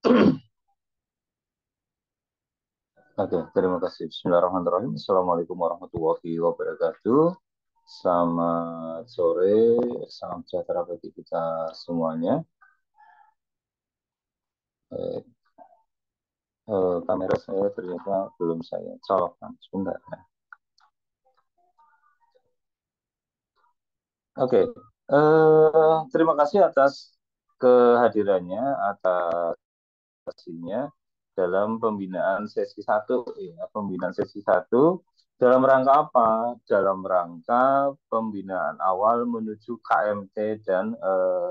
Oke, terima kasih. Bismillahirrahmanirrahim. Assalamualaikum warahmatullahi wabarakatuh. Selamat sore, salam sejahtera bagi kita semuanya. Eh, Kamera saya ternyata belum saya colokkan. Sebentar ya. Oke, terima kasih atas kehadirannya, atas pastinya dalam pembinaan sesi satu, ya, pembinaan sesi satu dalam rangka apa? Dalam rangka pembinaan awal menuju KMT dan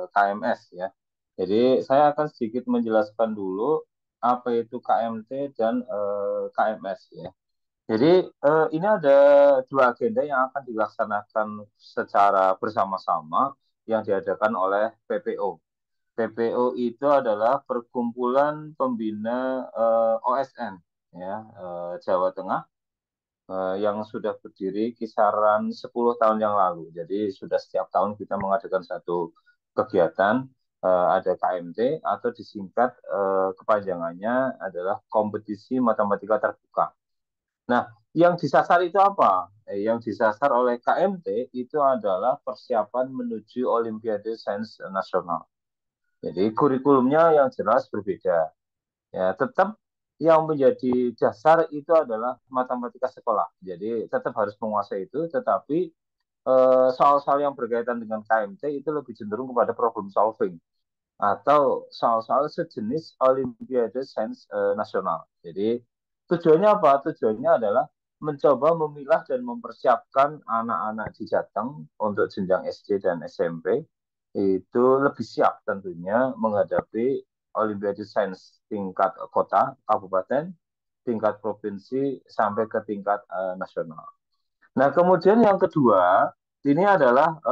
KMS ya. Jadi saya akan sedikit menjelaskan dulu apa itu KMT dan KMS ya. Jadi ini ada dua agenda yang akan dilaksanakan secara bersama-sama yang diadakan oleh PPO. PPO itu adalah Perkumpulan Pembina OSN ya, Jawa Tengah, yang sudah berdiri kisaran 10 tahun yang lalu. Jadi sudah setiap tahun kita mengadakan satu kegiatan, ada KMT atau disingkat kepanjangannya adalah Kompetisi Matematika Terbuka. Nah, yang disasar itu apa? Yang disasar oleh KMT itu adalah persiapan menuju Olimpiade Sains Nasional. Jadi kurikulumnya yang jelas berbeda. Ya, tetap yang menjadi dasar itu adalah matematika sekolah. Jadi tetap harus menguasai itu, tetapi soal-soal yang berkaitan dengan KMT itu lebih cenderung kepada problem solving atau soal-soal sejenis Olimpiade Sains Nasional. Jadi tujuannya apa? Tujuannya adalah mencoba memilah dan mempersiapkan anak-anak di Jateng untuk jenjang SD dan SMP itu lebih siap tentunya menghadapi Olimpiade Sains tingkat kota, kabupaten, tingkat provinsi sampai ke tingkat nasional. Nah, kemudian yang kedua, ini adalah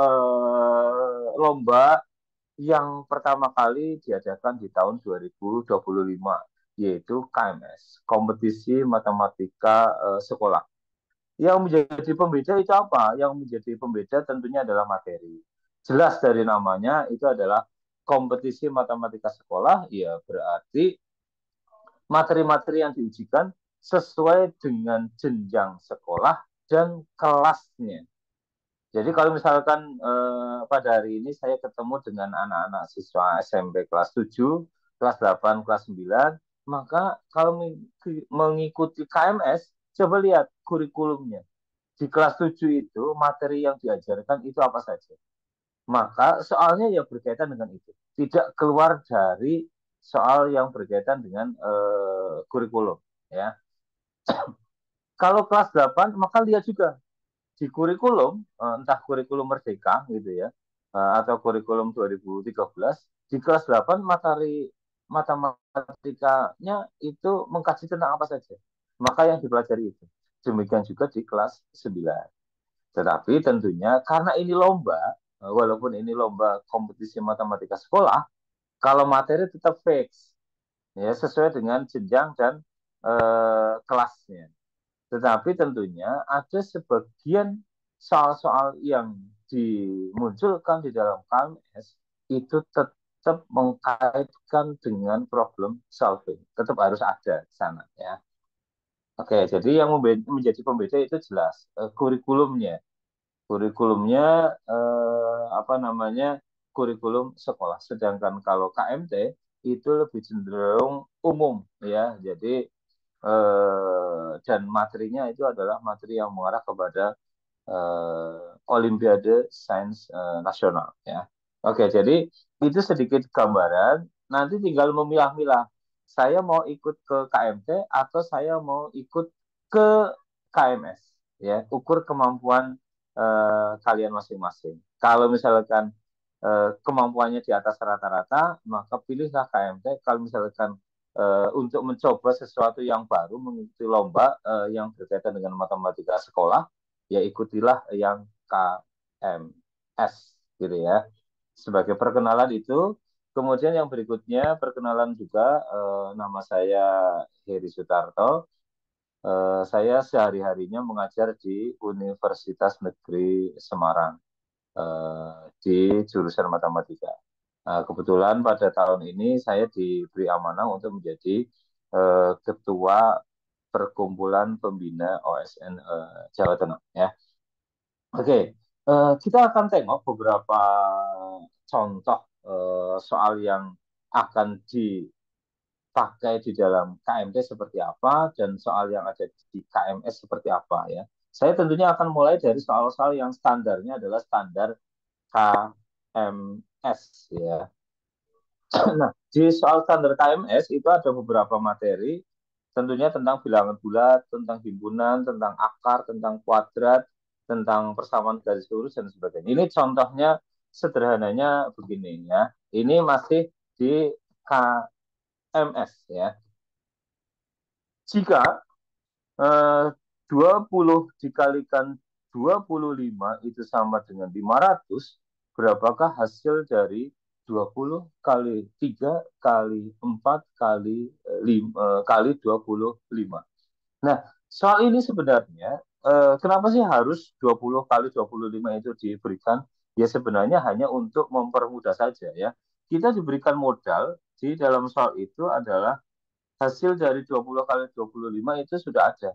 lomba yang pertama kali diadakan di tahun 2025, yaitu KMS, Kompetisi Matematika Sekolah. Yang menjadi pembeda itu apa? Yang menjadi pembeda tentunya adalah materi. Jelas dari namanya itu adalah kompetisi matematika sekolah, ya berarti materi-materi yang diujikan sesuai dengan jenjang sekolah dan kelasnya. Jadi kalau misalkan pada hari ini saya ketemu dengan anak-anak siswa SMP kelas 7, kelas 8, kelas 9, maka kalau mengikuti KMS, coba lihat kurikulumnya. Di kelas 7 itu materi yang diajarkan itu apa saja. Maka soalnya ya berkaitan dengan itu. Tidak keluar dari soal yang berkaitan dengan kurikulum. Ya. Kalau kelas 8, maka lihat juga di kurikulum, entah kurikulum Merdeka gitu ya, atau kurikulum 2013, di kelas 8 materi matematikanya itu mengkaji tentang apa saja. Maka yang dipelajari itu. Demikian juga di kelas 9. Tetapi tentunya karena ini lomba, walaupun ini lomba kompetisi matematika sekolah, kalau materi tetap fix, ya sesuai dengan jenjang dan kelasnya. Tetapi tentunya ada sebagian soal-soal yang dimunculkan di dalam KMS itu tetap mengkaitkan dengan problem solving. Tetap harus ada di sana ya. Oke, jadi yang menjadi pembeda itu jelas kurikulumnya. Kurikulumnya apa namanya, kurikulum sekolah. Sedangkan kalau KMT itu lebih cenderung umum ya. Jadi dan materinya itu adalah materi yang mengarah kepada Olimpiade Sains Nasional ya. Oke, jadi itu sedikit gambaran. Nanti tinggal memilah-milah. Saya mau ikut ke KMT atau saya mau ikut ke KMS ya. Ukur kemampuan kalian masing-masing. Kalau misalkan kemampuannya di atas rata-rata, maka pilihlah KMT. Kalau misalkan untuk mencoba sesuatu yang baru, mengikuti lomba yang berkaitan dengan matematika sekolah, ya ikutilah yang KMS gitu ya. Sebagai perkenalan itu, kemudian yang berikutnya perkenalan juga, nama saya Heri Sutarto. Saya sehari-harinya mengajar di Universitas Negeri Semarang di jurusan matematika. Kebetulan pada tahun ini saya diberi amanah untuk menjadi ketua perkumpulan pembina OSN Jawa Tengah ya. Oke, kita akan tengok beberapa contoh soal yang akan dipakai di dalam KMT seperti apa dan soal yang ada di KMS seperti apa ya. Saya tentunya akan mulai dari soal-soal yang standarnya adalah standar KMS ya. Nah, di soal standar KMS itu ada beberapa materi, tentunya tentang bilangan bulat, tentang himpunan, tentang akar, tentang kuadrat, tentang persamaan garis lurus dan sebagainya. Ini contohnya sederhananya begini ya. Ini masih di KMS ya. Jika 20 dikalikan 25 itu sama dengan 500, berapakah hasil dari 20 kali 3 kali 4 kali 5 kali 25? Nah, soal ini sebenarnya kenapa sih harus 20 kali 25 itu diberikan? Ya sebenarnya hanya untuk mempermudah saja ya. Kita diberikan modal di dalam soal itu adalah hasil dari 20 kali 25 itu sudah ada.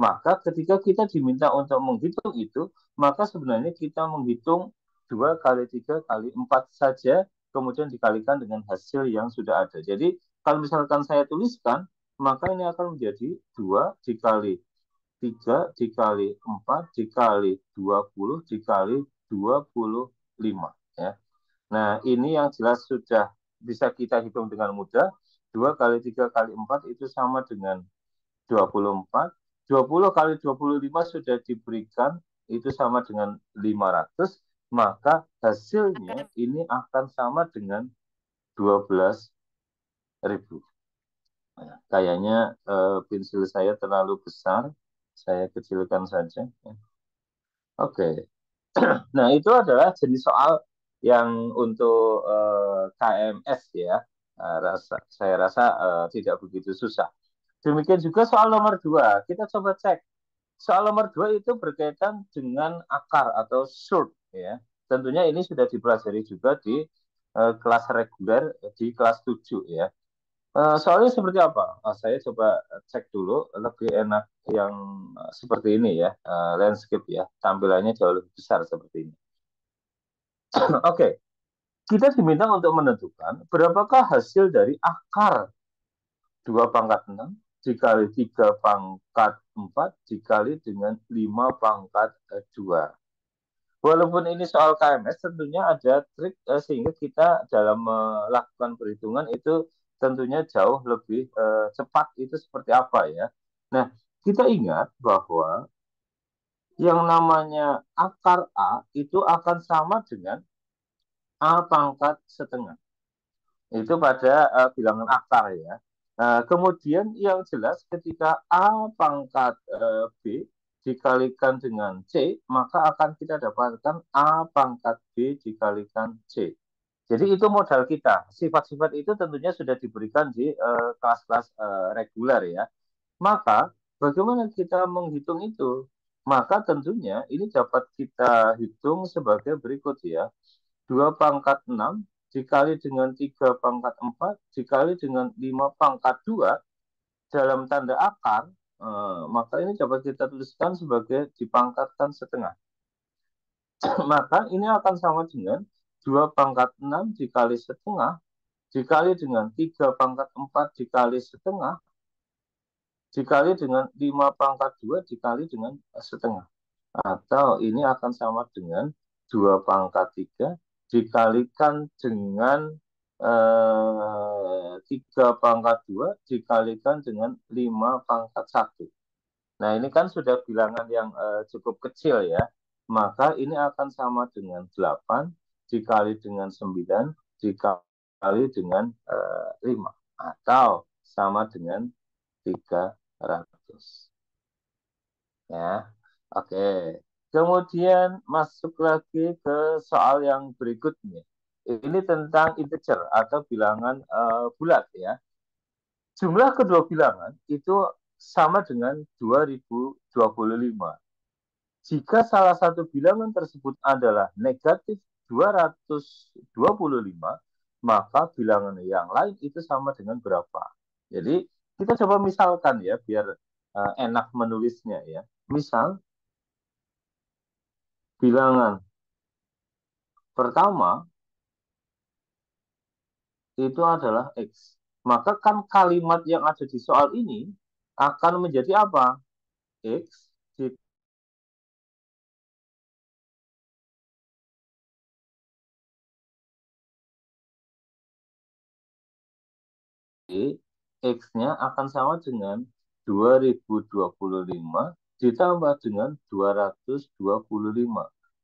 Maka ketika kita diminta untuk menghitung itu, maka sebenarnya kita menghitung 2 kali 3 kali 4 saja, kemudian dikalikan dengan hasil yang sudah ada. Jadi kalau misalkan saya tuliskan, maka ini akan menjadi 2 dikali 3 dikali 4 dikali 20 dikali 25. Ya. Nah ini yang jelas sudah bisa kita hitung dengan mudah. 2 kali 3 kali 4 itu sama dengan 24. 20 kali 25 sudah diberikan, itu sama dengan 500, maka hasilnya ini akan sama dengan 12.000. Nah, kayaknya pensil saya terlalu besar, saya kecilkan saja. Oke, nah itu adalah jenis soal yang untuk KMS ya. Saya rasa tidak begitu susah. Demikian juga soal nomor 2. Kita coba cek. Soal nomor 2 itu berkaitan dengan akar atau surd ya. Tentunya ini sudah dipelajari juga di kelas reguler di kelas 7 ya. Soalnya seperti apa? Saya coba cek dulu, lebih enak yang seperti ini ya, landscape ya, tampilannya jauh lebih besar seperti ini. Oke, kita diminta untuk menentukan berapakah hasil dari akar 2 pangkat 6 dikali 3 pangkat 4 dikali dengan 5 pangkat 2. Walaupun ini soal KMS, tentunya ada trik sehingga kita dalam melakukan perhitungan itu tentunya jauh lebih cepat. Itu seperti apa ya? Nah, kita ingat bahwa yang namanya akar A itu akan sama dengan A pangkat setengah. Itu pada bilangan akar ya. Kemudian yang jelas ketika A pangkat B dikalikan dengan C, maka akan kita dapatkan A pangkat B dikalikan C. Jadi itu modal kita. Sifat-sifat itu tentunya sudah diberikan di kelas-kelas reguler ya. Maka bagaimana kita menghitung itu? Maka tentunya ini dapat kita hitung sebagai berikut ya. 2 pangkat 6 dikali dengan 3 pangkat 4 dikali dengan 5 pangkat 2 dalam tanda akar, maka ini dapat kita tuliskan sebagai dipangkatkan setengah. Maka ini akan sama dengan 2 pangkat 6 dikali setengah dikali dengan 3 pangkat 4 dikali setengah dikali dengan 5 pangkat 2 dikali dengan setengah. Atau ini akan sama dengan 2 pangkat 3 dikalikan dengan 3 pangkat 2 dikalikan dengan 5 pangkat 1. Nah ini kan sudah bilangan yang cukup kecil ya. Maka ini akan sama dengan 8 dikali dengan 9 dikali dengan 5. Atau sama dengan 300. Ya, oke. Kemudian masuk lagi ke soal yang berikutnya. Ini tentang integer atau bilangan bulat ya. Jumlah kedua bilangan itu sama dengan 2025. Jika salah satu bilangan tersebut adalah negatif 225, maka bilangan yang lain itu sama dengan berapa. Jadi kita coba misalkan ya, biar enak menulisnya ya. Misal bilangan pertama itu adalah X. Maka kan kalimat yang ada di soal ini akan menjadi apa? X X-nya akan sama dengan 2025 ditambah dengan 225.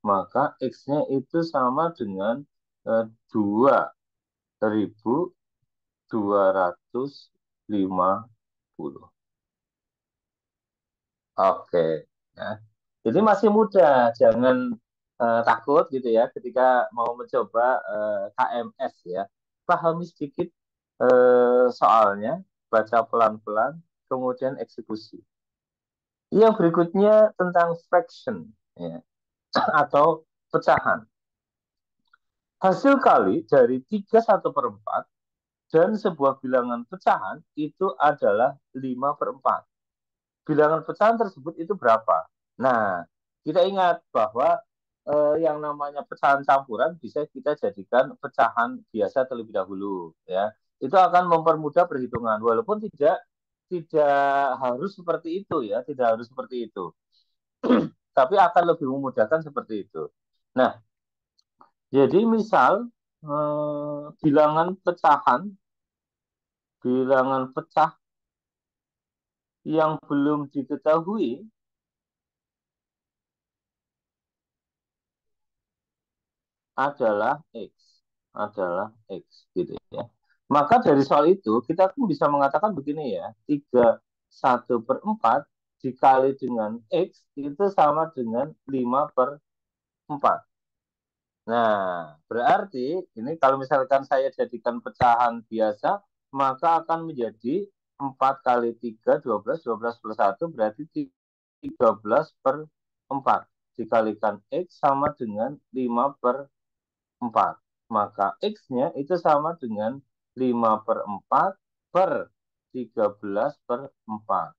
Maka X-nya itu sama dengan 2.250. Oke, ya. Jadi masih muda, jangan takut gitu ya ketika mau mencoba KMS ya. Pahami sedikit soalnya, baca pelan-pelan, kemudian eksekusi. Yang berikutnya tentang fraction ya, atau pecahan. Hasil kali dari 3/1/4 dan sebuah bilangan pecahan itu adalah 5/4. Bilangan pecahan tersebut itu berapa? Nah, kita ingat bahwa yang namanya pecahan campuran bisa kita jadikan pecahan biasa terlebih dahulu, ya. Itu akan mempermudah perhitungan, walaupun tidak harus seperti itu ya, tidak harus seperti itu. Tapi akan lebih memudahkan seperti itu. Nah, jadi misal bilangan pecah yang belum diketahui adalah X, adalah X gitu ya. Maka dari soal itu kita pun bisa mengatakan begini ya, 3/1/4 dikali dengan X itu sama dengan 5/4. Nah, berarti ini kalau misalkan saya jadikan pecahan biasa, maka akan menjadi 4 kali 3, 12, 12 plus 1 berarti 13/4. Dikalikan X sama dengan 5/4. Maka X-nya itu sama dengan 5/4 per 13/4.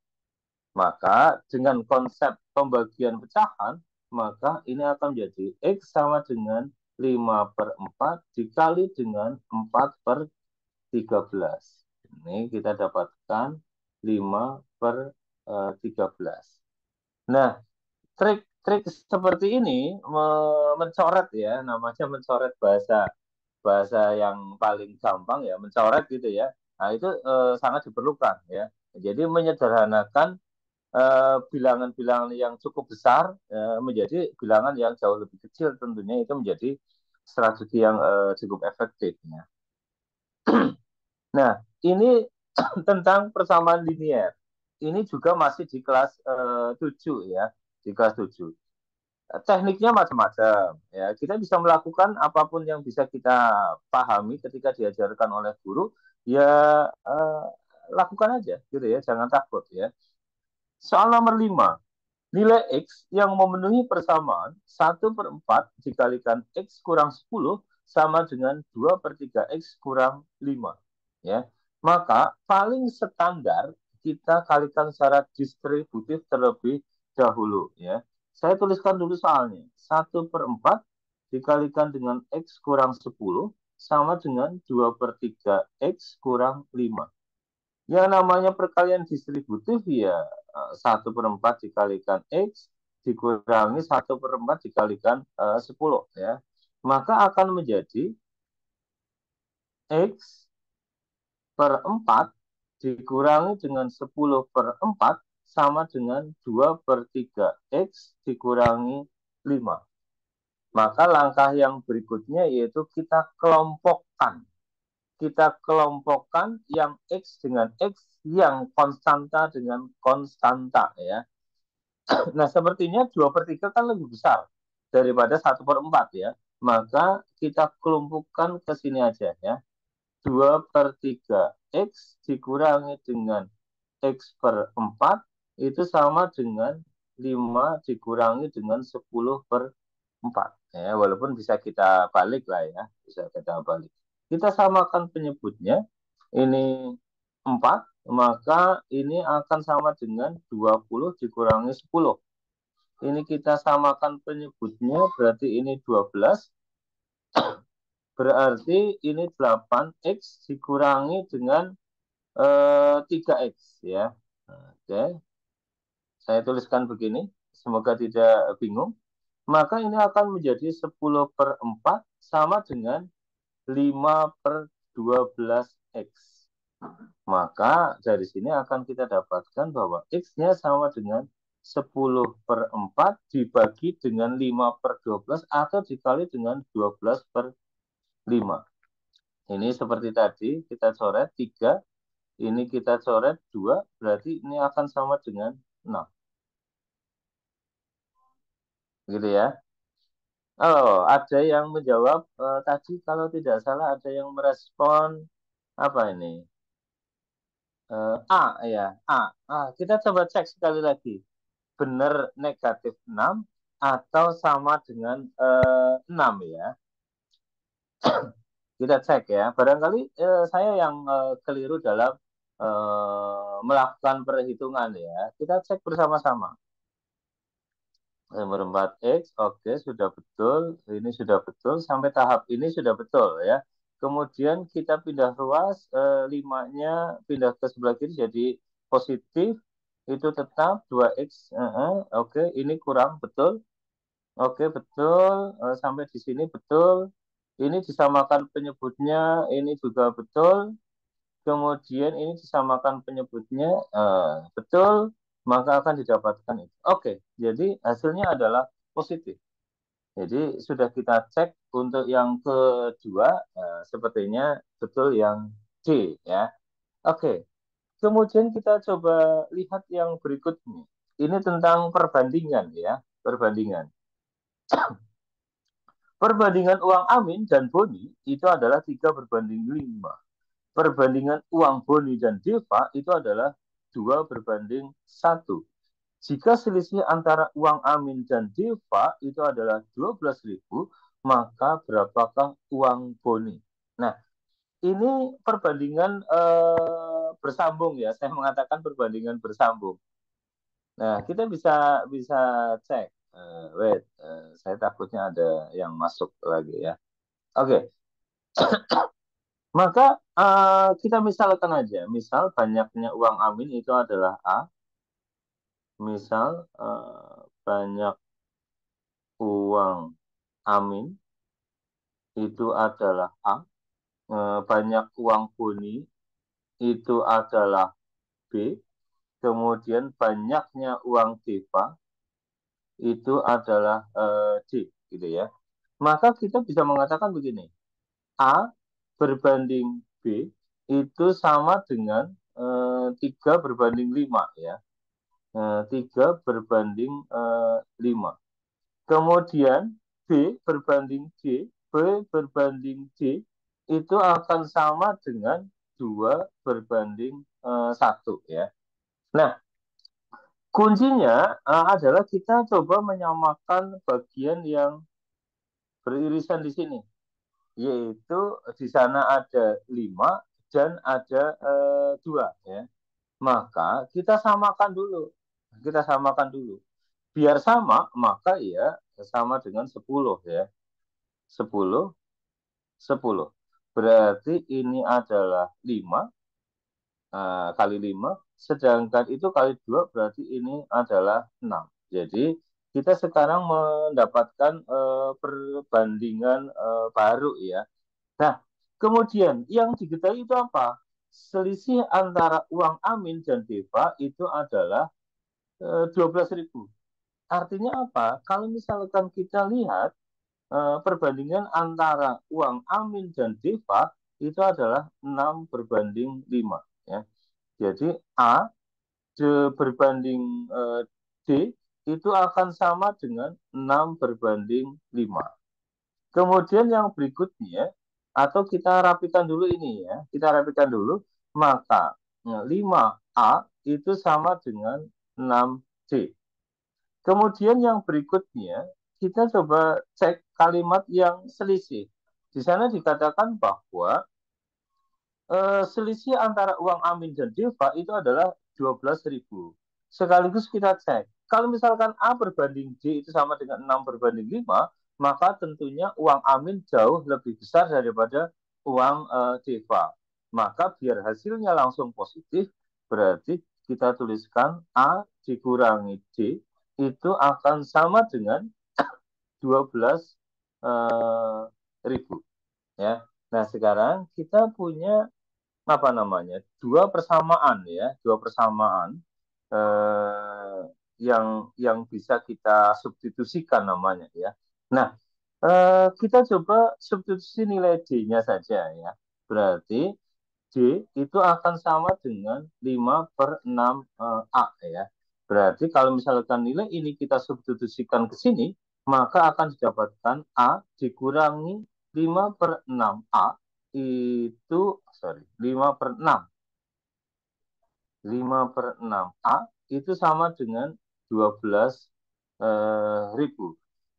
Maka dengan konsep pembagian pecahan, maka ini akan menjadi X sama dengan 5/4 dikali dengan 4/13. Ini kita dapatkan 5/13. Nah, trik-trik seperti ini mencoret ya, namanya mencoret bahasa bahasa yang paling gampang ya, mencoret gitu ya. Nah, itu sangat diperlukan ya. Jadi menyederhanakan bilangan-bilangan yang cukup besar menjadi bilangan yang jauh lebih kecil, tentunya itu menjadi strategi yang cukup efektif ya. Nah, ini tentang persamaan linier. Ini juga masih di kelas 7 ya, di kelas 7. Tekniknya macam-macam ya. Kita bisa melakukan apapun yang bisa kita pahami ketika diajarkan oleh guru, ya lakukan aja gitu ya, jangan takut ya. Soal nomor 5. Nilai X yang memenuhi persamaan 1/4 dikalikan X kurang 10 sama dengan 2/3 X kurang 5. Ya. Maka paling standar kita kalikan secara distributif terlebih dahulu. Ya. Saya tuliskan dulu soalnya. 1/4 dikalikan dengan X kurang 10 sama dengan 2/3 X kurang 5. Yang namanya perkalian distributif ya 1/4 dikalikan X dikurangi 1/4 dikalikan 10 ya. Maka akan menjadi X per 4 dikurangi dengan 10/4 sama dengan 2/3 X dikurangi 5. Maka langkah yang berikutnya yaitu kita kelompokkan yang X dengan X, yang konstanta dengan konstanta ya. Nah, sepertinya 2/3 kan lebih besar daripada 1/4 ya. Maka kita kelompokkan ke sini aja ya. 2/3 X dikurangi dengan X per 4 itu sama dengan 5 dikurangi dengan 10/4. Ya, walaupun bisa kita balik lah ya. Bisa kita balik. Kita samakan penyebutnya, ini 4, maka ini akan sama dengan 20 dikurangi 10. Ini kita samakan penyebutnya, berarti ini 12. Berarti ini 8x dikurangi dengan 3x ya. Oke, saya tuliskan begini, semoga tidak bingung. Maka ini akan menjadi 10/4 sama dengan 5/12x. Maka dari sini akan kita dapatkan bahwa x-nya sama dengan 10/4 dibagi dengan 5/12 atau dikali dengan 12/5. Ini seperti tadi, kita coret 3, ini kita coret 2, berarti ini akan sama dengan 6. Gitu ya. Oh, ada yang menjawab tadi kalau tidak salah ada yang merespon apa ini? A ya, A. Kita coba cek sekali lagi. Benar negatif 6 atau sama dengan 6 ya. Kita cek ya. Barangkali saya yang keliru dalam melakukan perhitungan ya. Kita cek bersama-sama. 4x, oke, sudah betul. Ini sudah betul. Sampai tahap ini sudah betul ya. Kemudian kita pindah ruas, 5-nya pindah ke sebelah kiri jadi positif. Itu tetap 2x. Oke, ini kurang, betul. Oke, betul. Sampai di sini betul. Ini disamakan penyebutnya, ini juga betul. Kemudian ini disamakan penyebutnya, betul, maka akan didapatkan itu. Oke, jadi hasilnya adalah positif. Jadi sudah kita cek untuk yang kedua, sepertinya betul yang D ya. Oke, kemudian kita coba lihat yang berikutnya. Ini tentang perbandingan ya, perbandingan. Perbandingan uang Amin dan Boni itu adalah 3/5. Perbandingan uang Boni dan Deva itu adalah 2/1. Jika selisih antara uang Amin dan Deva itu adalah 12.000, maka berapakah uang Boni? Nah, ini perbandingan bersambung ya. Saya mengatakan perbandingan bersambung. Nah, kita bisa bisa cek. Wait, saya takutnya ada yang masuk lagi ya. Oke, maka kita misalkan aja, misal banyaknya uang Amin itu adalah A, misal banyak uang Amin itu adalah A, banyak uang Boni itu adalah B, kemudian banyaknya uang Deva itu adalah D, gitu ya. Maka kita bisa mengatakan begini, A berbanding B itu sama dengan 3/5 ya. 3/5. Kemudian B berbanding D, B berbanding D itu akan sama dengan 2/1 ya. Nah, kuncinya adalah kita coba menyamakan bagian yang beririsan di sini, yaitu di sana ada 5 dan ada 2 ya. Maka kita samakan dulu. Kita samakan dulu. Biar sama, maka ya sama dengan 10 ya. 10, 10. Berarti ini adalah 5 kali 5, sedangkan itu kali 2 berarti ini adalah 6. Jadi kita sekarang mendapatkan perbandingan baru ya. Nah, kemudian yang diketahui itu apa? Selisih antara uang Amin dan Deva itu adalah 12.000. Artinya apa? Kalau misalkan kita lihat perbandingan antara uang Amin dan Deva itu adalah 6/5 ya. Jadi A berbanding D itu akan sama dengan 6/5. Kemudian yang berikutnya, atau kita rapikan dulu ini ya, kita rapikan dulu, maka 5A itu sama dengan 6C. Kemudian yang berikutnya, kita coba cek kalimat yang selisih. Di sana dikatakan bahwa selisih antara uang Amin dan Deva itu adalah 12.000. Sekaligus kita cek, kalau misalkan A berbanding D itu sama dengan 6 berbanding 5, maka tentunya uang Amin jauh lebih besar daripada uang Deva. Maka biar hasilnya langsung positif, berarti kita tuliskan A dikurangi D itu akan sama dengan 12.000. Ya. Nah, sekarang kita punya apa namanya, dua persamaan eh, yang bisa kita substitusikan namanya ya. Nah, kita coba substitusi nilai D-nya saja ya. Berarti D itu akan sama dengan 5/6 A ya. Berarti kalau misalkan nilai ini kita substitusikan ke sini, maka akan didapatkan A dikurangi 5/6 A itu, sorry, 5/6 A itu sama dengan 12.000.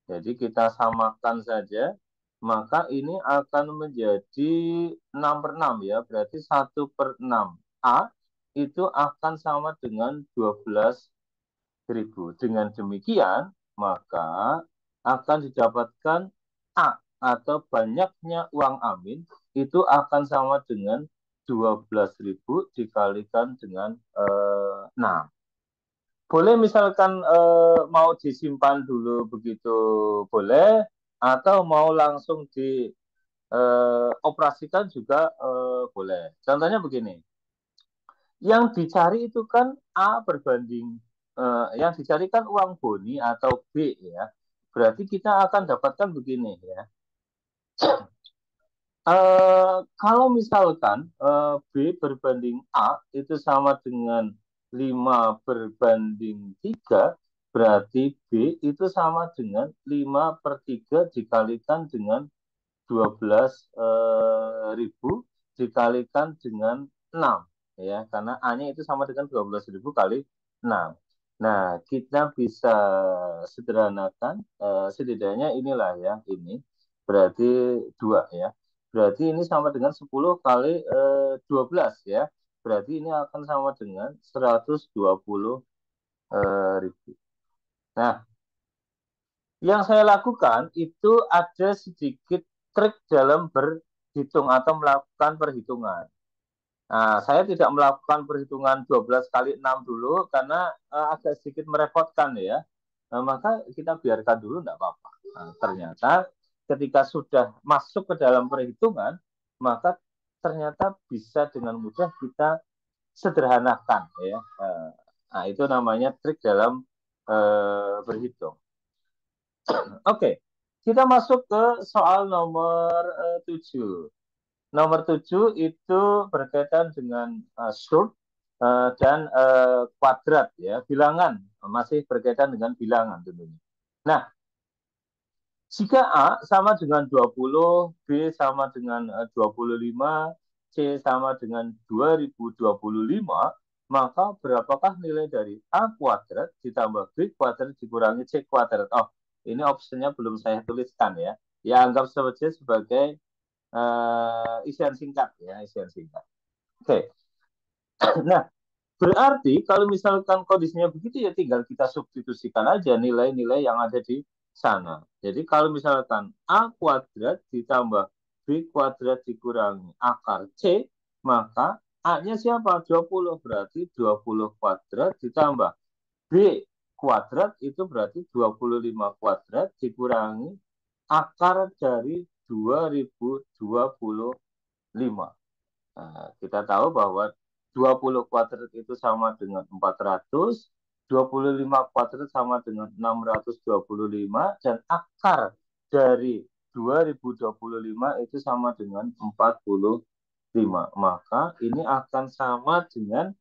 Jadi kita samakan saja, maka ini akan menjadi 6/6 ya. Berarti 1/6 A itu akan sama dengan 12.000. Dengan demikian, maka akan didapatkan A atau banyaknya uang Amin itu akan sama dengan 12.000 dikalikan dengan 6. Boleh misalkan mau disimpan dulu begitu boleh, atau mau langsung dioperasikan juga boleh. Contohnya begini, yang dicari itu kan A berbanding, yang dicari kan uang boni atau B ya. Berarti kita akan dapatkan begini ya. Kalau misalkan B berbanding A itu sama dengan 5/3, berarti B itu sama dengan 5/3 dikalikan dengan 12.000 dikalikan dengan 6 ya, karena A-nya itu sama dengan 12.000 kali 6. Nah, kita bisa sederhanakan, setidaknya inilah ya, ini berarti 2 ya. Berarti ini sama dengan 10 kali 12 ya. Berarti ini akan sama dengan 120.000. Nah, yang saya lakukan itu ada sedikit trik dalam berhitung atau melakukan perhitungan. Nah, saya tidak melakukan perhitungan 12 kali 6 dulu karena agak sedikit merepotkan ya. Maka kita biarkan dulu, enggak apa-apa. Nah, ternyata ketika sudah masuk ke dalam perhitungan, maka ternyata bisa dengan mudah kita sederhanakan ya. Nah, itu namanya trik dalam berhitung. Oke, kita masuk ke soal nomor 7. Nomor 7 itu berkaitan dengan short dan kuadrat ya, bilangan, masih berkaitan dengan bilangan tentunya. Nah, jika A sama dengan 20, B sama dengan 25, C sama dengan 2025, maka berapakah nilai dari A kuadrat ditambah B kuadrat dikurangi C kuadrat? Oh, ini opsinya belum saya tuliskan ya. Ya, anggap saja sebagai isian singkat ya, isian singkat. Oke. Nah, berarti kalau misalkan kondisinya begitu ya tinggal kita substitusikan aja nilai-nilai yang ada di sana. Jadi kalau misalkan A kuadrat ditambah B kuadrat dikurangi akar C, maka A-nya siapa? 20. Berarti 20 kuadrat ditambah B kuadrat itu berarti 25 kuadrat dikurangi akar dari 2025. Nah, kita tahu bahwa 20 kuadrat itu sama dengan 400, 25 kuadrat sama dengan 625, dan akar dari 2025 itu sama dengan 45. Maka ini akan sama dengan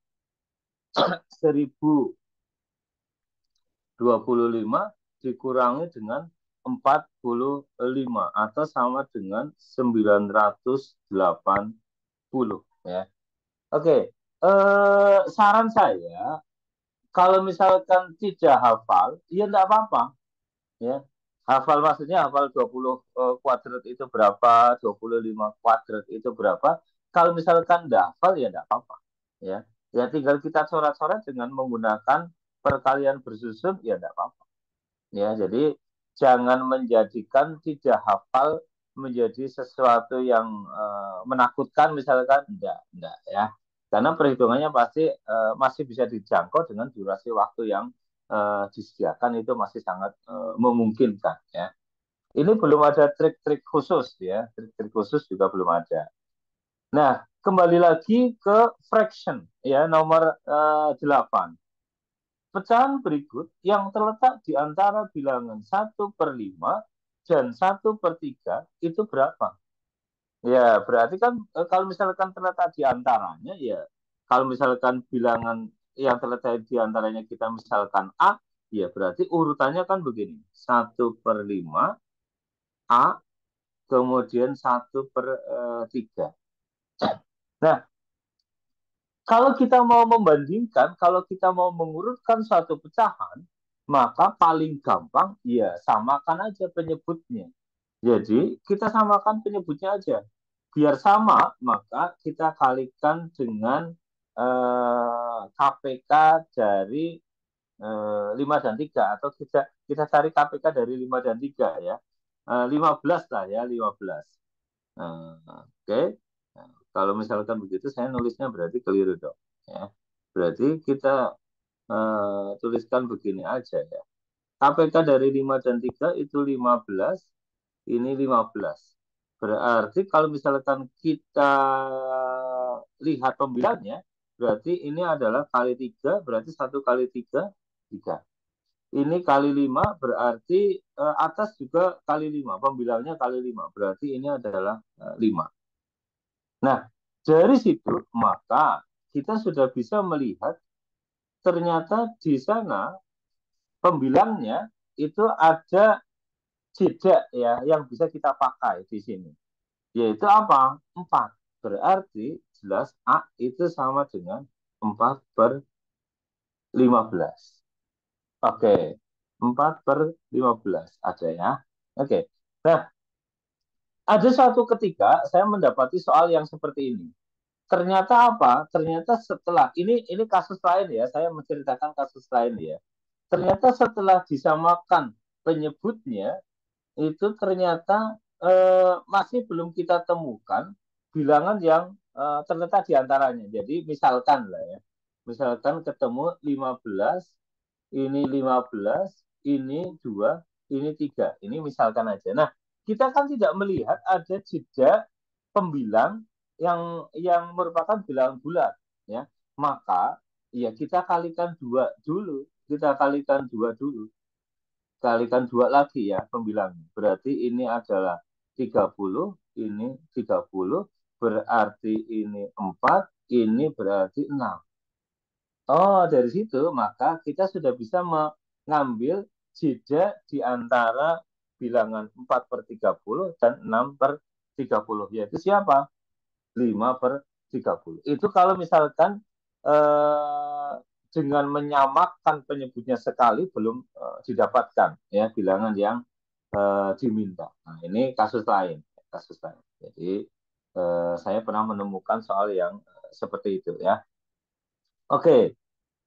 1025 dikurangi dengan 45 atau sama dengan 980 ya. Oke, saran saya kalau misalkan tidak hafal, ya enggak apa-apa, ya. Hafal maksudnya hafal 20 kuadrat itu berapa, 25 kuadrat itu berapa. Kalau misalkan enggak hafal ya enggak apa-apa. Ya. Ya tinggal kita coret-coret dengan menggunakan perkalian bersusun ya enggak apa-apa. Ya, jadi jangan menjadikan tidak hafal menjadi sesuatu yang menakutkan misalkan enggak ya. Karena perhitungannya pasti masih bisa dijangkau dengan durasi waktu yang disediakan itu masih sangat memungkinkan ya. Ini belum ada trik-trik khusus ya, trik-trik khusus juga belum ada. Nah, kembali lagi ke fraction ya nomor 8. Pecahan berikut yang terletak di antara bilangan 1/5 dan 1/3 itu berapa? Ya, berarti kan kalau misalkan terletak di antaranya, ya kalau misalkan bilangan yang terletak di antaranya kita misalkan A, ya berarti urutannya kan begini. 1/5 A, kemudian 1/3. Nah, kalau kita mau membandingkan, kalau kita mau mengurutkan suatu pecahan, maka paling gampang ya samakan aja penyebutnya. Jadi kita samakan penyebutnya aja. Biar sama, maka kita kalikan dengan KPK dari 5 dan 3. Atau kita kita cari KPK dari 5 dan 3 ya. 15 lah ya, 15. Oke. Nah, kalau misalkan begitu saya nulisnya berarti keliru dong. Ya. Berarti kita tuliskan begini aja ya. KPK dari 5 dan 3 itu 15, ini 15. Berarti kalau misalkan kita lihat pembilangnya, berarti ini adalah kali 3, berarti 1 kali 3, 3. Ini kali 5, berarti atas juga kali 5. Pembilangnya kali 5, berarti ini adalah 5. Nah, dari situ maka kita sudah bisa melihat ternyata di sana pembilangnya itu ada jeda ya yang bisa kita pakai di sini. Yaitu apa? 4. Berarti jelas A itu sama dengan 4/15. Oke. 4/15 ada ya. Oke. Nah, ada suatu ketika saya mendapati soal yang seperti ini. Ternyata apa? Ternyata setelah ini kasus lain ya, saya menceritakan kasus lain ya. Ternyata setelah disamakan penyebutnya itu ternyata masih belum kita temukan bilangan yang terletak di antaranya. Jadi misalkan lah ya. Misalkan ketemu 15, ini 15, ini 2, ini 3. Ini misalkan aja. Nah, kita kan tidak melihat ada jeda pembilang yang merupakan bilangan bulat ya. Maka ya kita kalikan 2 dulu. Kita kalikan 2 dulu. Kalikan 2 lagi ya pembilangnya. Berarti ini adalah 30, ini 30, berarti ini 4, ini berarti 6. Oh, dari situ maka kita sudah bisa mengambil jeda di antara bilangan 4/30 dan 6/30. Yaitu siapa? 5/30. Itu kalau misalkan eh, dengan menyamakan penyebutnya sekali belum didapatkan ya bilangan yang diminta. Nah, ini kasus lain, kasus lain. Jadi saya pernah menemukan soal yang seperti itu ya. Oke,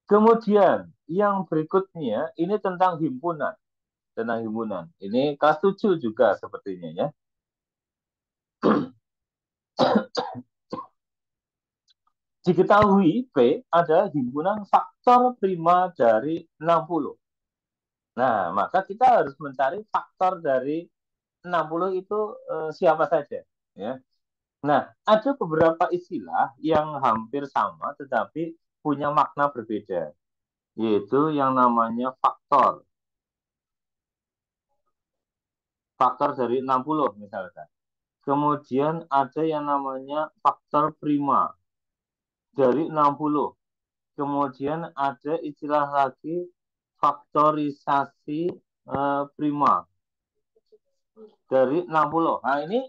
kemudian yang berikutnya ini tentang himpunan, tentang himpunan. Ini kelas 7 juga sepertinya ya. Diketahui P adalah himpunan faktor prima dari 60. Nah, maka kita harus mencari faktor dari 60 itu siapa saja. Ya. Nah, ada beberapa istilah yang hampir sama tetapi punya makna berbeda, yaitu yang namanya faktor. Faktor dari 60 misalkan. Kemudian ada yang namanya faktor prima dari 60. Kemudian ada istilah lagi faktorisasi prima dari 60. Nah, ini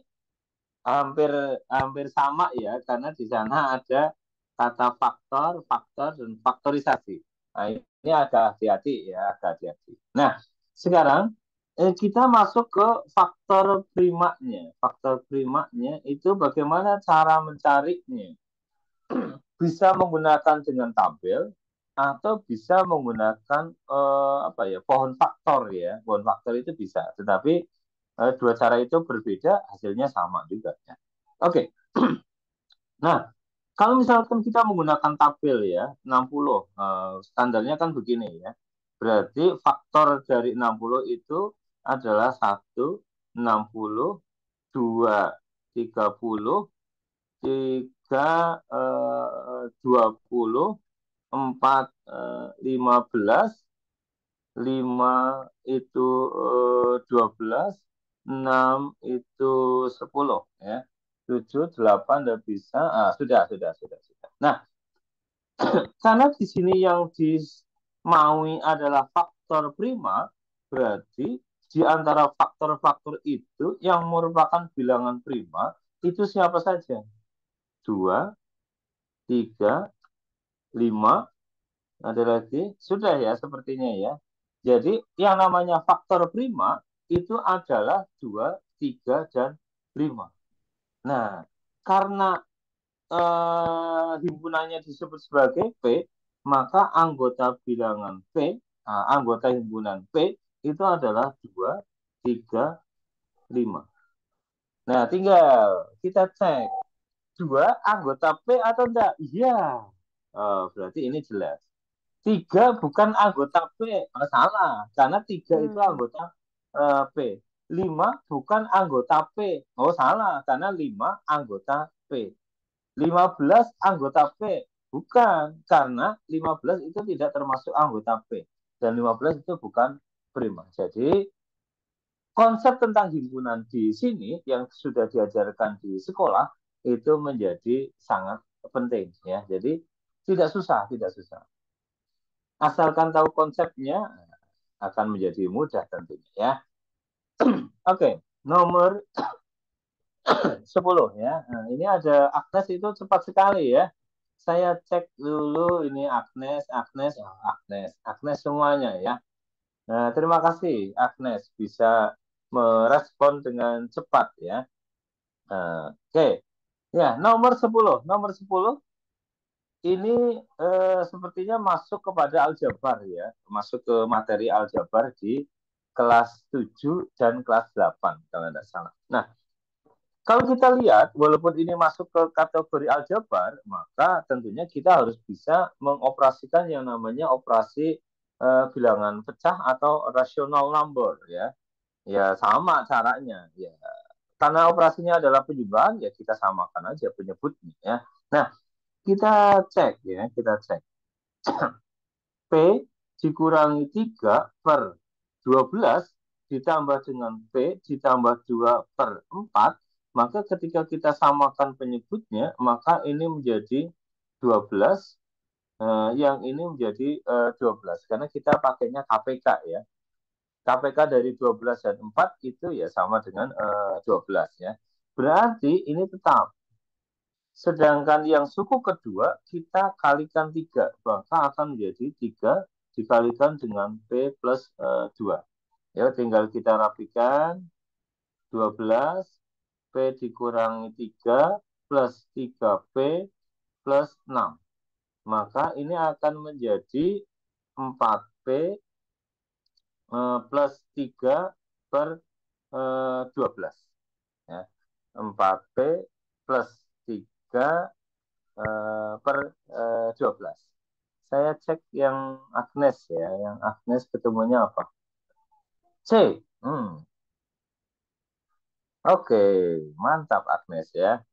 hampir hampir sama ya karena di sana ada kata faktor, faktor dan faktorisasi. Nah, ini agak hati-hati ya, agak hati-hati. Nah, sekarang kita masuk ke faktor primanya. Faktor primanya itu bagaimana cara mencarinya. Bisa menggunakan dengan tabel atau bisa menggunakan apa ya, pohon faktor ya. Pohon faktor itu bisa, tetapi dua cara itu berbeda, hasilnya sama juga ya. Oke. Nah, kalau misalkan kita menggunakan tabel ya, 60 standarnya kan begini ya. Berarti faktor dari 60 itu adalah 1, 60, 2, 30, 3, 20, 4, 15, 5 itu 12, 6 itu 10 ya. 7, 8 udah bisa. Sudah. Nah, karena di sini yang dimaui adalah faktor prima, berarti di antara faktor-faktor itu yang merupakan bilangan prima itu siapa saja? 2, 3, 5, ada lagi? Sudah ya sepertinya ya. Jadi yang namanya faktor prima itu adalah 2, 3, dan 5. Nah, karena himpunannya disebut sebagai P, maka anggota bilangan P, anggota himpunan P itu adalah 2, 3, 5. Nah, tinggal kita cek 2 anggota P atau enggak? Iya. Berarti ini jelas. 3 bukan anggota P. Salah, karena 3 itu anggota P. 5 bukan anggota P. Oh, salah, karena 5 anggota P. 15 anggota P. Bukan, karena 15 itu tidak termasuk anggota P. Dan 15 itu bukan prima. Jadi, konsep tentang himpunan di sini yang sudah diajarkan di sekolah itu menjadi sangat penting ya. Jadi tidak susah. Asalkan tahu konsepnya akan menjadi mudah tentunya ya. Oke, nomor 10 ya. Nah, ini ada Agnes, itu cepat sekali ya. Saya cek dulu ini Agnes semuanya ya. Nah, terima kasih Agnes bisa merespon dengan cepat ya. Oke. Ya, nomor 10 ini sepertinya masuk kepada aljabar ya, masuk ke materi aljabar di kelas 7 dan kelas 8 kalau tidak salah. Nah, kalau kita lihat, walaupun ini masuk ke kategori aljabar, maka tentunya kita harus bisa mengoperasikan yang namanya operasi bilangan pecah atau rational number ya. Ya sama caranya ya. Karena operasinya adalah penyebabkan, ya kita samakan aja penyebutnya ya. Nah, kita cek ya, kita cek. P dikurangi 3 per 12 ditambah dengan P ditambah 2 per 4, maka ketika kita samakan penyebutnya, maka ini menjadi 12, yang ini menjadi 12, karena kita pakainya KPK ya. KPK dari 12 dan 4 itu ya sama dengan 12 ya. Berarti ini tetap. Sedangkan yang suku kedua kita kalikan 3, maka akan menjadi 3 dikalikan dengan P plus 2. Ya, tinggal kita rapikan. 12 P dikurangi 3 plus 3P plus 6. Maka ini akan menjadi 4P plus 3 per 12. Ya. 4P plus 3 per 12. Saya cek yang Agnes ya, yang Agnes ketemunya apa? C. Oke, mantap Agnes ya.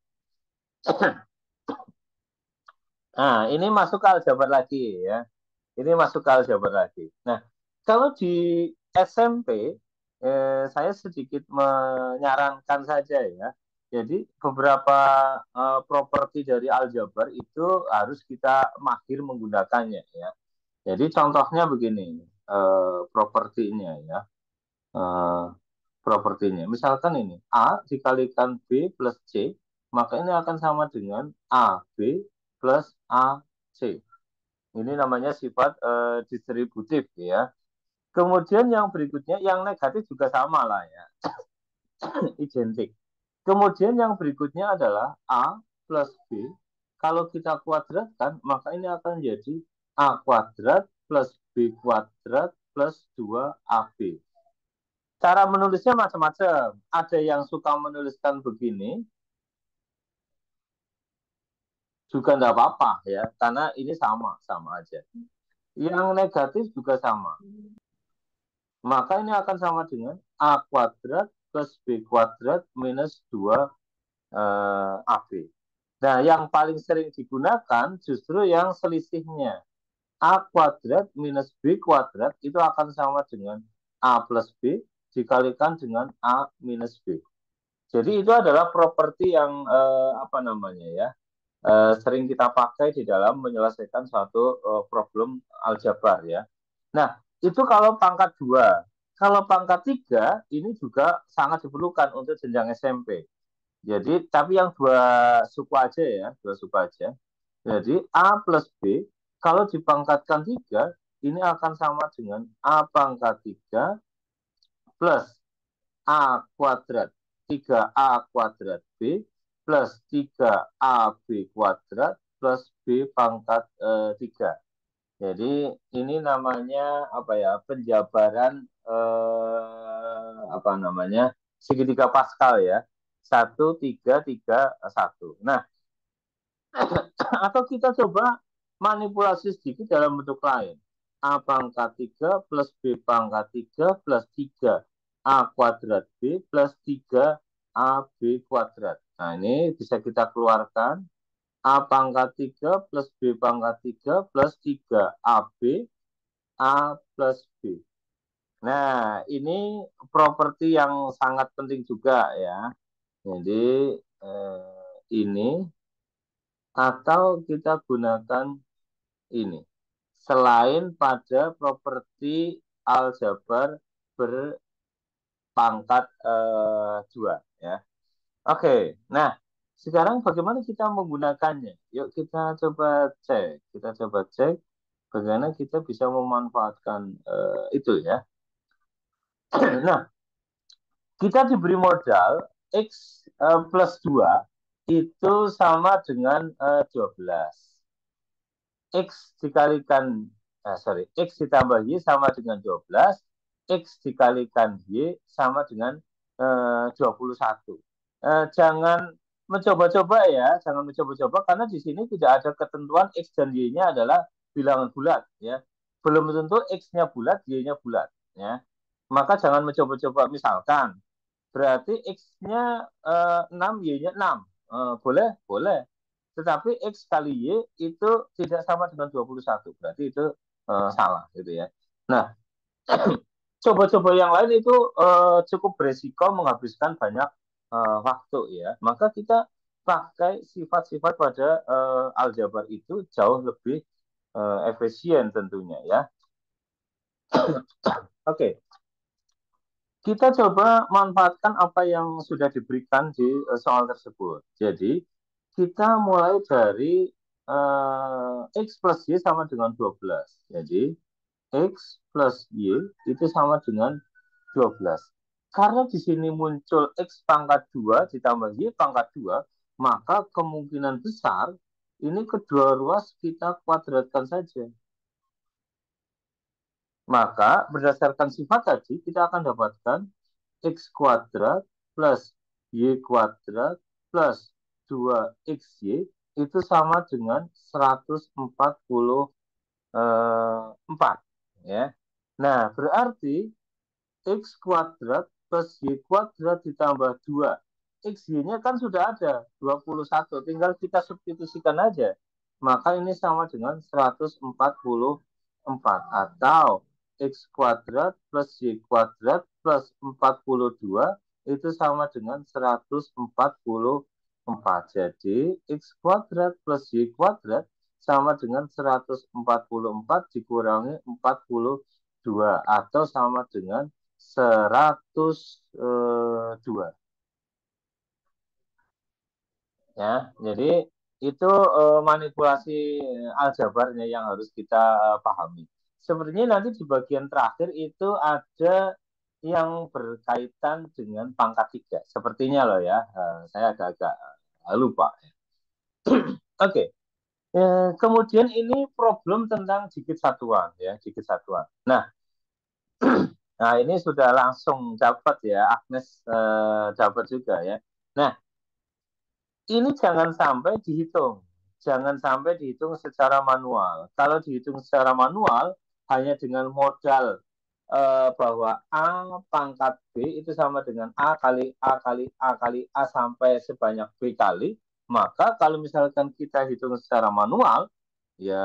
Nah, ini masuk ke aljabar lagi ya. Ini masuk ke aljabar lagi. Nah, kalau di SMP, saya sedikit menyarankan saja ya. Jadi beberapa properti dari aljabar itu harus kita mahir menggunakannya ya. Jadi contohnya begini, propertinya ya. Eh, propertinya. Misalkan ini A dikalikan B plus C, maka ini akan sama dengan AB plus AC. Ini namanya sifat distributif ya. Kemudian yang berikutnya, yang negatif juga sama lah ya, identik. Kemudian yang berikutnya adalah A plus B. Kalau kita kuadratkan, maka ini akan jadi A kuadrat plus B kuadrat plus 2AB. Cara menulisnya macam-macam. Ada yang suka menuliskan begini, juga tidak apa-apa ya, karena ini sama aja. Yang negatif juga sama. Maka ini akan sama dengan A kuadrat plus B kuadrat minus 2 AB. Nah, yang paling sering digunakan justru yang selisihnya. A kuadrat minus B kuadrat itu akan sama dengan A plus B dikalikan dengan A minus B. Jadi itu adalah properti yang apa namanya ya, sering kita pakai di dalam menyelesaikan suatu problem aljabar ya. Nah, itu kalau pangkat 2. Kalau pangkat 3 ini juga sangat diperlukan untuk jenjang SMP. Jadi, tapi yang dua suku aja ya, dua suku aja. Jadi, A plus B, kalau dipangkatkan 3, ini akan sama dengan A pangkat 3 plus A kuadrat 3A kuadrat B plus 3AB kuadrat plus B pangkat 3. Jadi ini namanya apa ya, penjabaran apa namanya, segitiga Pascal ya, 1 3 3 1. Nah, atau kita coba manipulasi sedikit dalam bentuk lain. A pangkat 3 plus B pangkat 3 plus 3 A kuadrat B plus 3 AB kuadrat. Nah, ini bisa kita keluarkan. A pangkat 3 plus B pangkat 3 plus 3 AB A plus B. Nah, ini properti yang sangat penting juga ya. Jadi, ini atau kita gunakan ini. Selain pada properti aljabar berpangkat 2 ya. Oke, nah sekarang bagaimana kita menggunakannya? Yuk kita coba cek. Kita coba cek bagaimana kita bisa memanfaatkan itu ya. Nah, kita diberi modal X plus 2 itu sama dengan 12. X dikalikan, X ditambah Y sama dengan 12, X dikalikan Y sama dengan 21. Jangan mencoba-coba ya, jangan mencoba-coba karena di sini tidak ada ketentuan X dan Y-nya adalah bilangan bulat ya. Belum tentu X-nya bulat, Y-nya bulat ya. Maka jangan mencoba-coba, misalkan berarti X-nya 6, Y-nya 6. Boleh? Boleh. Tetapi X kali Y itu tidak sama dengan 21. Berarti itu salah gitu ya. Nah, coba-coba yang lain itu cukup beresiko menghabiskan banyak waktu ya. Maka kita pakai sifat-sifat pada aljabar itu jauh lebih efisien tentunya ya. Oke, kita coba manfaatkan apa yang sudah diberikan di soal tersebut. Jadi, kita mulai dari X plus Y sama dengan 12. Jadi, X plus Y itu sama dengan 12. Karena di sini muncul X pangkat 2 ditambah Y pangkat 2, maka kemungkinan besar ini kedua ruas kita kuadratkan saja. Maka berdasarkan sifat tadi kita akan dapatkan X kuadrat plus Y kuadrat plus 2XY itu sama dengan 144 ya. Nah, berarti X kuadrat plus Y kuadrat ditambah 2. XY-nya kan sudah ada 21, tinggal kita substitusikan aja. Maka ini sama dengan 144 atau X kuadrat plus Y kuadrat plus 42 itu sama dengan 144. Jadi X kuadrat plus Y kuadrat sama dengan 144 dikurangi 42 atau sama dengan 102 ya. Jadi itu manipulasi aljabarnya yang harus kita pahami. sepertinya nanti di bagian terakhir itu ada yang berkaitan dengan pangkat 3. Sepertinya loh ya, saya agak-agak lupa. Oke, kemudian ini problem tentang digit satuan ya, digit satuan. Nah, ini sudah langsung dapat ya, Agnes dapat juga ya. Nah, ini jangan sampai dihitung. Jangan sampai dihitung secara manual. Kalau dihitung secara manual, hanya dengan modal bahwa A pangkat B itu sama dengan A kali A kali A kali A sampai sebanyak B kali, maka kalau misalkan kita hitung secara manual, ya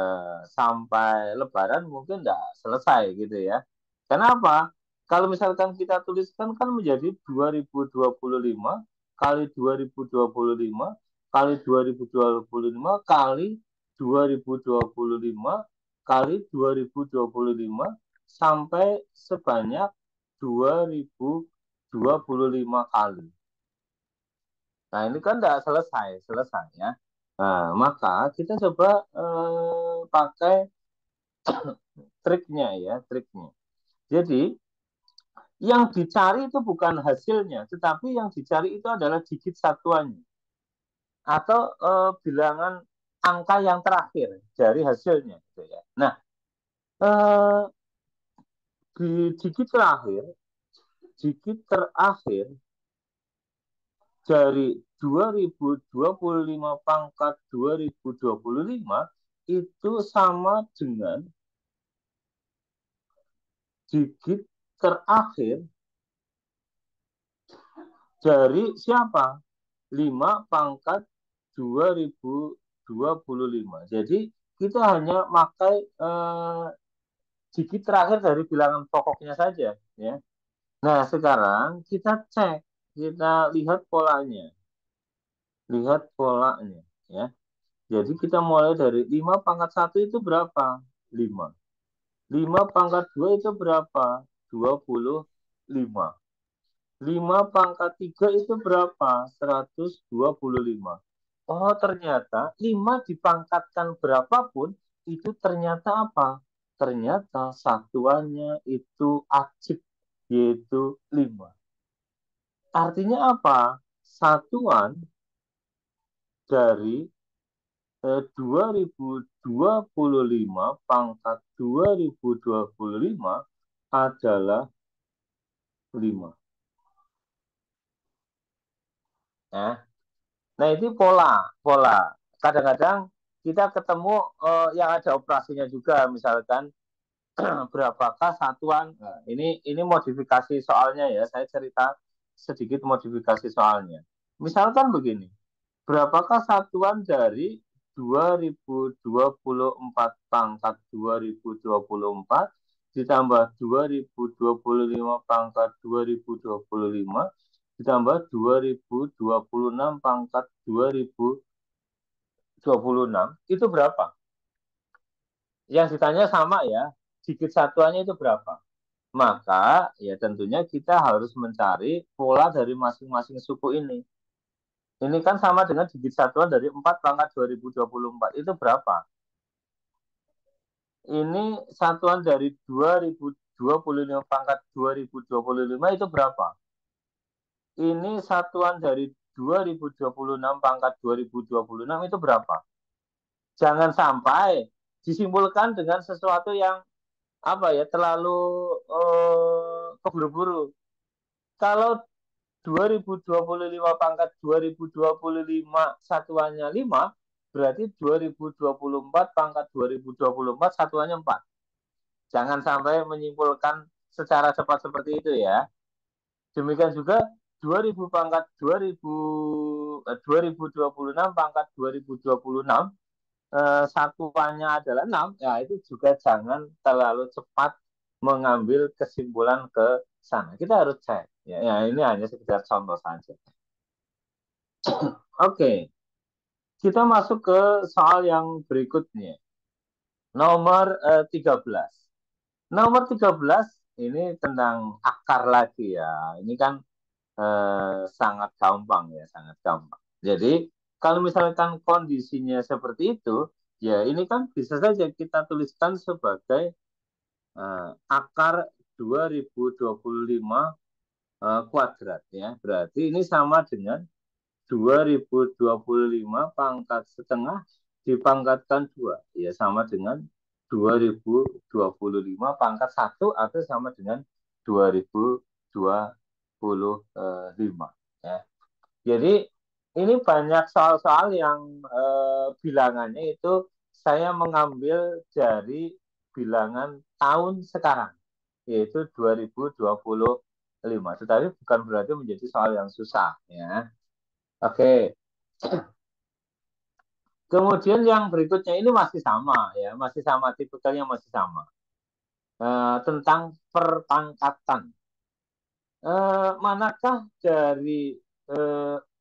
sampai Lebaran mungkin tidak selesai gitu ya. Kenapa? Kalau misalkan kita tuliskan kan menjadi 2025 kali 2025 kali 2025 kali 2025 kali 2025 sampai sebanyak 2025 kali. Nah, ini kan tidak selesai ya. Nah, maka kita coba pakai triknya ya, triknya. Jadi, yang dicari itu bukan hasilnya, tetapi yang dicari itu adalah digit satuannya atau bilangan angka yang terakhir dari hasilnya. Gitu ya. Nah, eh, di digit terakhir dari 2025 pangkat 2025 itu sama dengan digit terakhir dari siapa? 5 pangkat 2025. Jadi kita hanya pakai digit terakhir dari bilangan pokoknya saja ya. Nah, sekarang kita cek, kita lihat polanya. Lihat polanya ya. Jadi kita mulai dari 5 pangkat 1 itu berapa? 5. 5 pangkat 2 itu berapa? 25. 5 pangkat 3 itu berapa? 125. Oh, ternyata 5 dipangkatkan berapapun, itu ternyata apa? Ternyata satuannya itu acik, yaitu 5. Artinya apa? Satuan dari 2025 pangkat 2025 adalah 5. Ya. Nah, itu pola. Kadang-kadang kita ketemu yang ada operasinya juga, misalkan berapakah satuan. Nah, ini modifikasi soalnya ya, saya cerita sedikit modifikasi soalnya. Misalkan begini, berapakah satuan dari 2024 pangkat 2024 ditambah 2025 pangkat 2025 ditambah 2026 pangkat 2026 itu berapa? Yang ditanya sama ya, digit satuannya itu berapa? Maka ya tentunya kita harus mencari pola dari masing-masing suku ini. Ini kan sama dengan digit satuan dari 4 pangkat 2024. Itu berapa? Ini satuan dari 2025 pangkat 2025 itu berapa? Ini satuan dari 2026 pangkat 2026 itu berapa? Jangan sampai disimpulkan dengan sesuatu yang apa ya terlalu keburu-buru. Kalau 2025 pangkat 2025 satuannya 5, berarti 2024 pangkat 2024 satuannya 4. Jangan sampai menyimpulkan secara cepat seperti itu ya. Demikian juga 2000 pangkat 2026 pangkat 2026 satuannya adalah 6, ya itu juga jangan terlalu cepat mengambil kesimpulan ke sana. Kita harus cek. Ya, ini hanya sekedar contoh saja. Oke, kita masuk ke soal yang berikutnya. Nomor 13. Nomor 13 ini tentang akar lagi ya. Ini kan sangat gampang ya, sangat gampang. Jadi kalau misalkan kondisinya seperti itu, ya ini kan bisa saja kita tuliskan sebagai akar 2025 kuadrat ya. Berarti ini sama dengan 2025 pangkat setengah dipangkatkan 2. Ya sama dengan 2025 pangkat 1 atau sama dengan 2025 ya. Jadi ini banyak soal-soal yang bilangannya itu saya mengambil dari bilangan tahun sekarang, yaitu 2025. Tetapi bukan berarti menjadi soal yang susah ya. Oke. Kemudian yang berikutnya ini masih sama ya, masih sama tipikalnya masih sama. Tentang perpangkatan. Manakah dari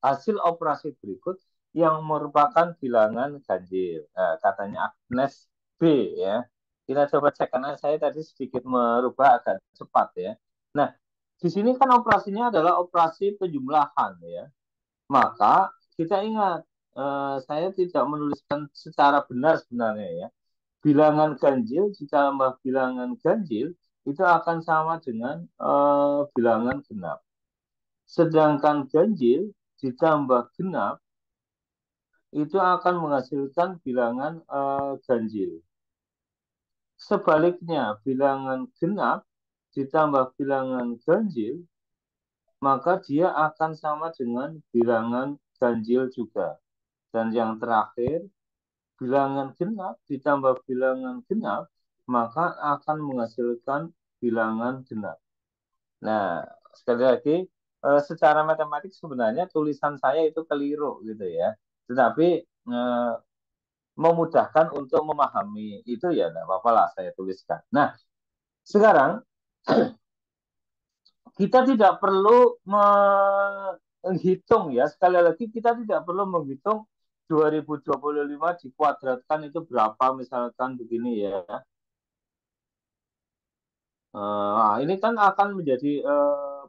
hasil operasi berikut yang merupakan bilangan ganjil? Katanya Agnes B ya. Kita coba cek karena saya tadi sedikit merubah agak cepat ya. Nah, di sini kan operasinya adalah operasi penjumlahan ya. Maka kita ingat, saya tidak menuliskan secara benar sebenarnya ya. Bilangan ganjil ditambah bilangan ganjil itu akan sama dengan bilangan genap. Sedangkan ganjil ditambah genap itu akan menghasilkan bilangan ganjil. Sebaliknya, bilangan genap ditambah bilangan ganjil, maka dia akan sama dengan bilangan ganjil juga. Dan yang terakhir, bilangan genap ditambah bilangan genap, maka akan menghasilkan bilangan genap. Nah, sekali lagi, secara matematik sebenarnya tulisan saya itu keliru gitu ya. Tetapi memudahkan untuk memahami itu ya tidak apa-apa lah saya tuliskan. Nah, sekarang kita tidak perlu menghitung ya. Sekali lagi kita tidak perlu menghitung 2025 dikuadratkan itu berapa misalkan begini ya. Ini kan akan menjadi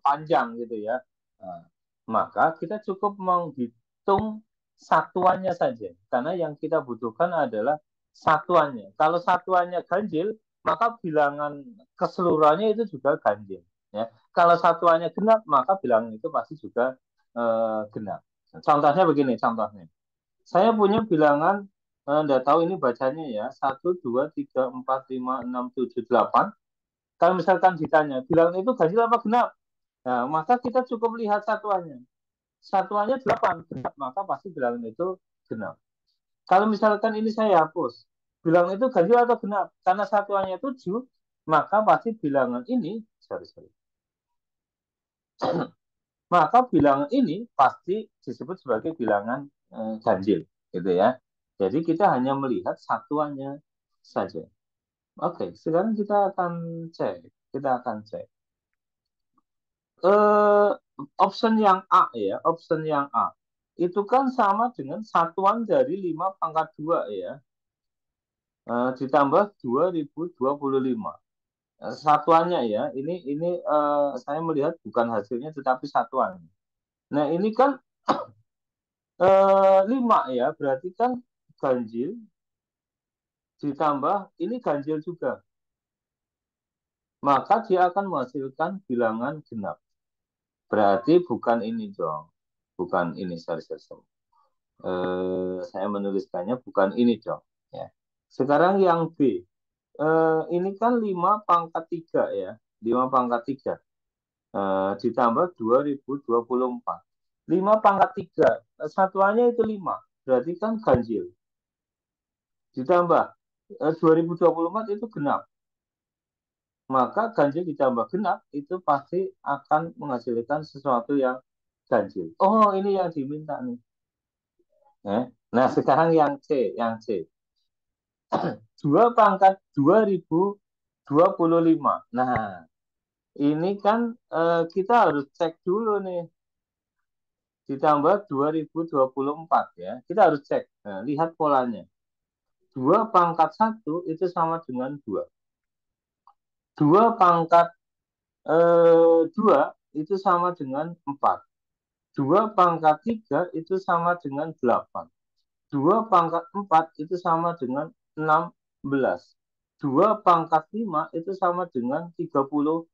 panjang gitu ya. Nah, maka kita cukup menghitung satuannya saja. Karena yang kita butuhkan adalah satuannya. Kalau satuannya ganjil, maka bilangan keseluruhannya itu juga ganjil. Ya. Kalau satuannya genap, maka bilangan itu pasti juga genap. Contohnya begini, contohnya. Saya punya bilangan, Anda tahu ini bacanya ya, 1, 2, 3, 4, 5, 6, 7, 8. Kalau misalkan ditanya, bilangan itu ganjil apa genap? Nah, maka kita cukup lihat satuannya. Satuannya 8, genap, maka pasti bilangan itu genap. Kalau misalkan ini saya hapus, bilangan itu ganjil atau genap? Karena satuannya 7, maka pasti bilangan ini, sorry. Maka bilangan ini pasti disebut sebagai bilangan ganjil, gitu ya. Jadi kita hanya melihat satuannya saja. Oke, sekarang kita akan cek. Kita akan cek. Option yang A ya, option yang A. Itu kan sama dengan satuan dari 5 pangkat 2 ya. Ditambah 2025. Satuannya ya, ini saya melihat bukan hasilnya tetapi satuannya. Nah, ini kan 5 ya, berarti kan ganjil ditambah ini ganjil juga. Maka dia akan menghasilkan bilangan genap. Berarti bukan ini dong. Bukan ini, sorry. Saya menuliskannya bukan ini dong. Ya. Sekarang yang B. Ini kan 5 pangkat 3 ya. 5 pangkat 3. Ditambah 2024. 5 pangkat 3. Satuannya itu 5. Berarti kan ganjil. Ditambah 2024 itu genap. Maka ganjil ditambah genap itu pasti akan menghasilkan sesuatu yang ganjil. Oh, ini yang diminta nih. Nah, sekarang yang C. 2 pangkat 2025. Nah, ini kan kita harus cek dulu nih. Ditambah 2024 ya. Kita harus cek. Nah, lihat polanya. 2 pangkat 1 itu sama dengan 2. 2 pangkat 2 itu sama dengan 4. 2 pangkat 3 itu sama dengan 8. 2 pangkat 4 itu sama dengan 16. 2 pangkat 5 itu sama dengan 32.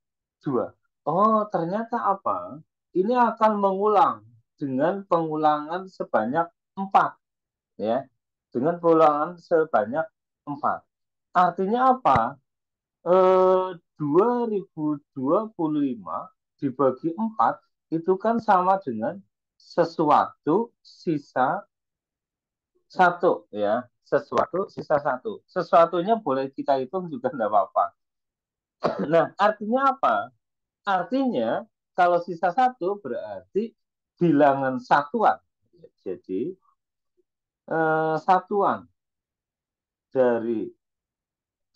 Oh, ternyata apa? Ini akan mengulang dengan pengulangan sebanyak 4. Ya, dengan pengulangan sebanyak 4. Artinya apa? 2025 dibagi 4 itu kan sama dengan sesuatu sisa 1 ya. Sesuatu sisa 1. Sesuatunya boleh kita hitung juga tidak apa-apa. Nah, artinya apa? Artinya kalau sisa 1 berarti bilangan satuan. Jadi satuan dari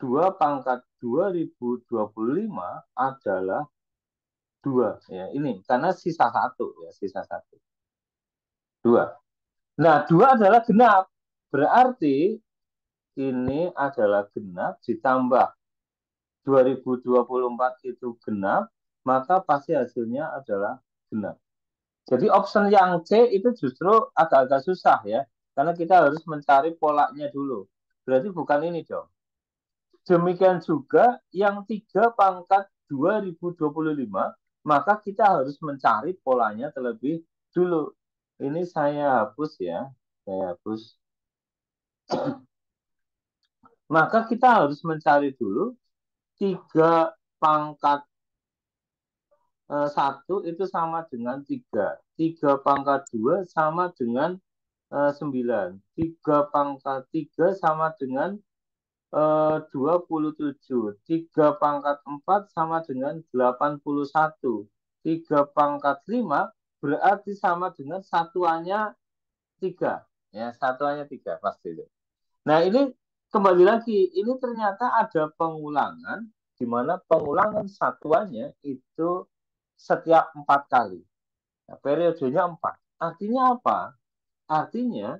2 pangkat 2025 adalah 2. Ya, ini karena sisa 1 ya, sisa 1. 2. Nah, 2 adalah genap. Berarti ini adalah genap ditambah 2024 itu genap, maka pasti hasilnya adalah genap. Jadi option yang C itu justru agak-agak susah ya, karena kita harus mencari polanya dulu. Berarti bukan ini dong. Demikian juga yang 3 pangkat 2025, maka kita harus mencari polanya terlebih dulu. Ini saya hapus ya, saya hapus. Maka kita harus mencari dulu 3 pangkat 1 itu sama dengan 3. 3 pangkat 2 sama dengan 9. 3 pangkat 3 sama dengan 27. 3 pangkat 4 sama dengan 81. 3 pangkat 5 berarti sama dengan satuannya 3. Ya, satuannya 3 pasti itu. Nah, ini kembali lagi, ini ternyata ada pengulangan, di mana pengulangan satuannya itu setiap 4 kali. Nah, periodenya 4. Artinya apa? Artinya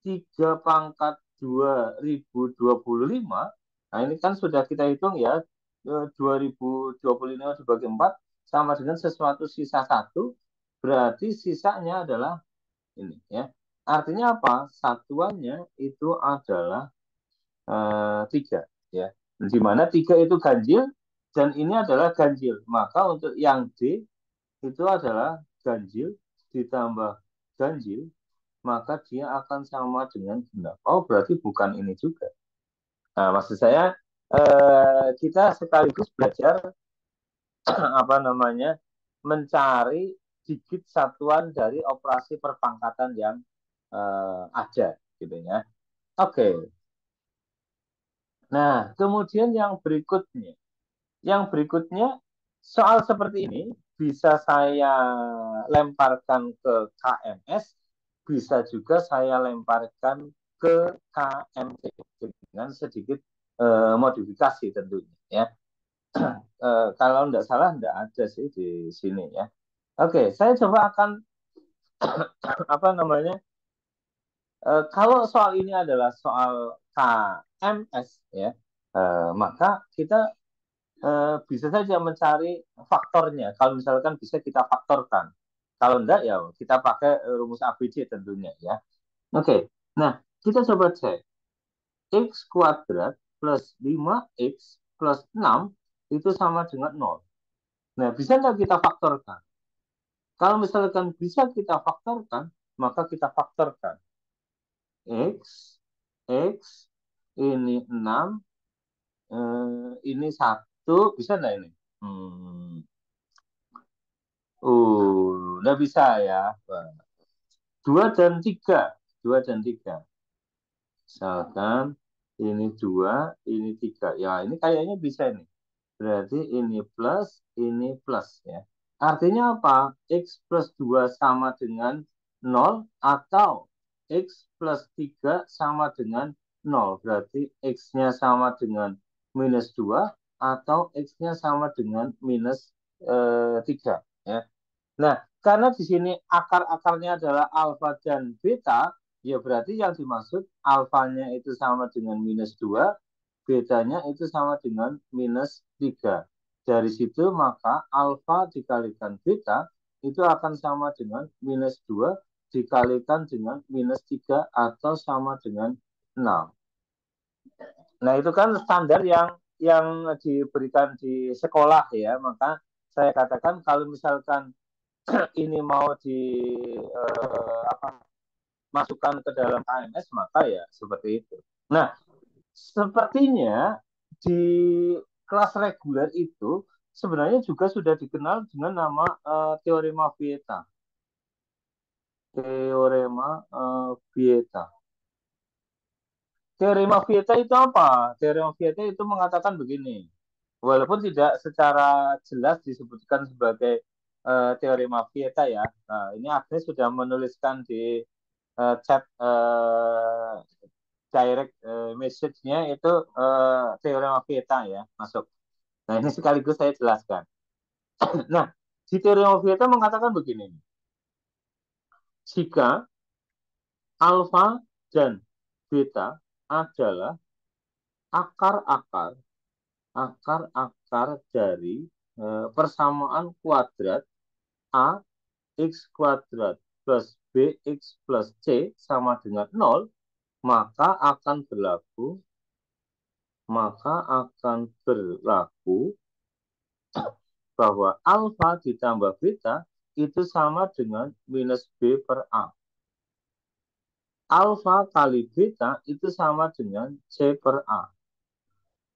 3 pangkat 2025, nah ini kan sudah kita hitung ya, 2025 dibagi 4 sama dengan sesuatu sisa 1, berarti sisanya adalah ini ya. Artinya apa? Satuannya itu adalah 3 ya. Di mana 3 itu ganjil dan ini adalah ganjil. Maka untuk yang D itu adalah ganjil ditambah ganjil, maka dia akan sama dengan genap. Oh, berarti bukan ini juga. Nah, maksud saya kita sekaligus belajar apa namanya mencari digit satuan dari operasi perpangkatan yang ada, gitu ya. Oke. Nah, kemudian yang berikutnya soal seperti ini bisa saya lemparkan ke KMS, bisa juga saya lemparkan ke KMT dengan sedikit modifikasi tentunya ya. Kalau tidak salah tidak ada sih di sini ya. Oke, saya coba akan apa namanya? Kalau soal ini adalah soal KMS ya, maka kita bisa saja mencari faktornya. Kalau misalkan bisa kita faktorkan. Kalau enggak ya kita pakai rumus ABC tentunya ya. Oke, nah kita coba cek. X kuadrat plus 5X plus 6 itu sama dengan 0. Nah, bisa nggak kita faktorkan? Kalau misalkan bisa kita faktorkan, maka kita faktorkan. X, X, ini 6, ini 1, bisa nggak ini? Nggak bisa ya. 2 dan 3. 2 dan 3. Misalkan ini 2, ini 3. Ya, ini kayaknya bisa ini. Berarti ini plus ya. Artinya apa? X plus 2 sama dengan 0 atau X plus 3 sama dengan 0. Berarti X-nya sama dengan minus 2 atau X-nya sama dengan minus 3 ya. Nah, karena di sini akar-akarnya adalah alfa dan beta, ya berarti yang dimaksud alfanya itu sama dengan minus 2, betanya itu sama dengan minus 3. Dari situ maka alfa dikalikan beta itu akan sama dengan minus 2 dikalikan dengan minus 3 atau sama dengan 6. Nah, itu kan standar yang diberikan di sekolah ya. Maka saya katakan kalau misalkan ini mau masukkan ke dalam KMS maka ya seperti itu. Nah, sepertinya di kelas reguler itu sebenarnya juga sudah dikenal dengan nama teorema Vieta. Teorema Vieta. Teorema Vieta itu apa? Teorema Vieta itu mengatakan begini. Walaupun tidak secara jelas disebutkan sebagai teorema Vieta ya. Nah, ini Agnes sudah menuliskan di chat direct message-nya itu teorema Vieta ya masuk. Nah, ini sekaligus saya jelaskan. Nah, di teorema Vieta mengatakan begini. Jika alfa dan beta adalah akar-akar akar-akar dari persamaan kuadrat A x kuadrat plus bx plus c sama dengan 0, maka akan berlaku bahwa alfa ditambah beta itu sama dengan minus b per a. Alfa kali beta itu sama dengan c per a.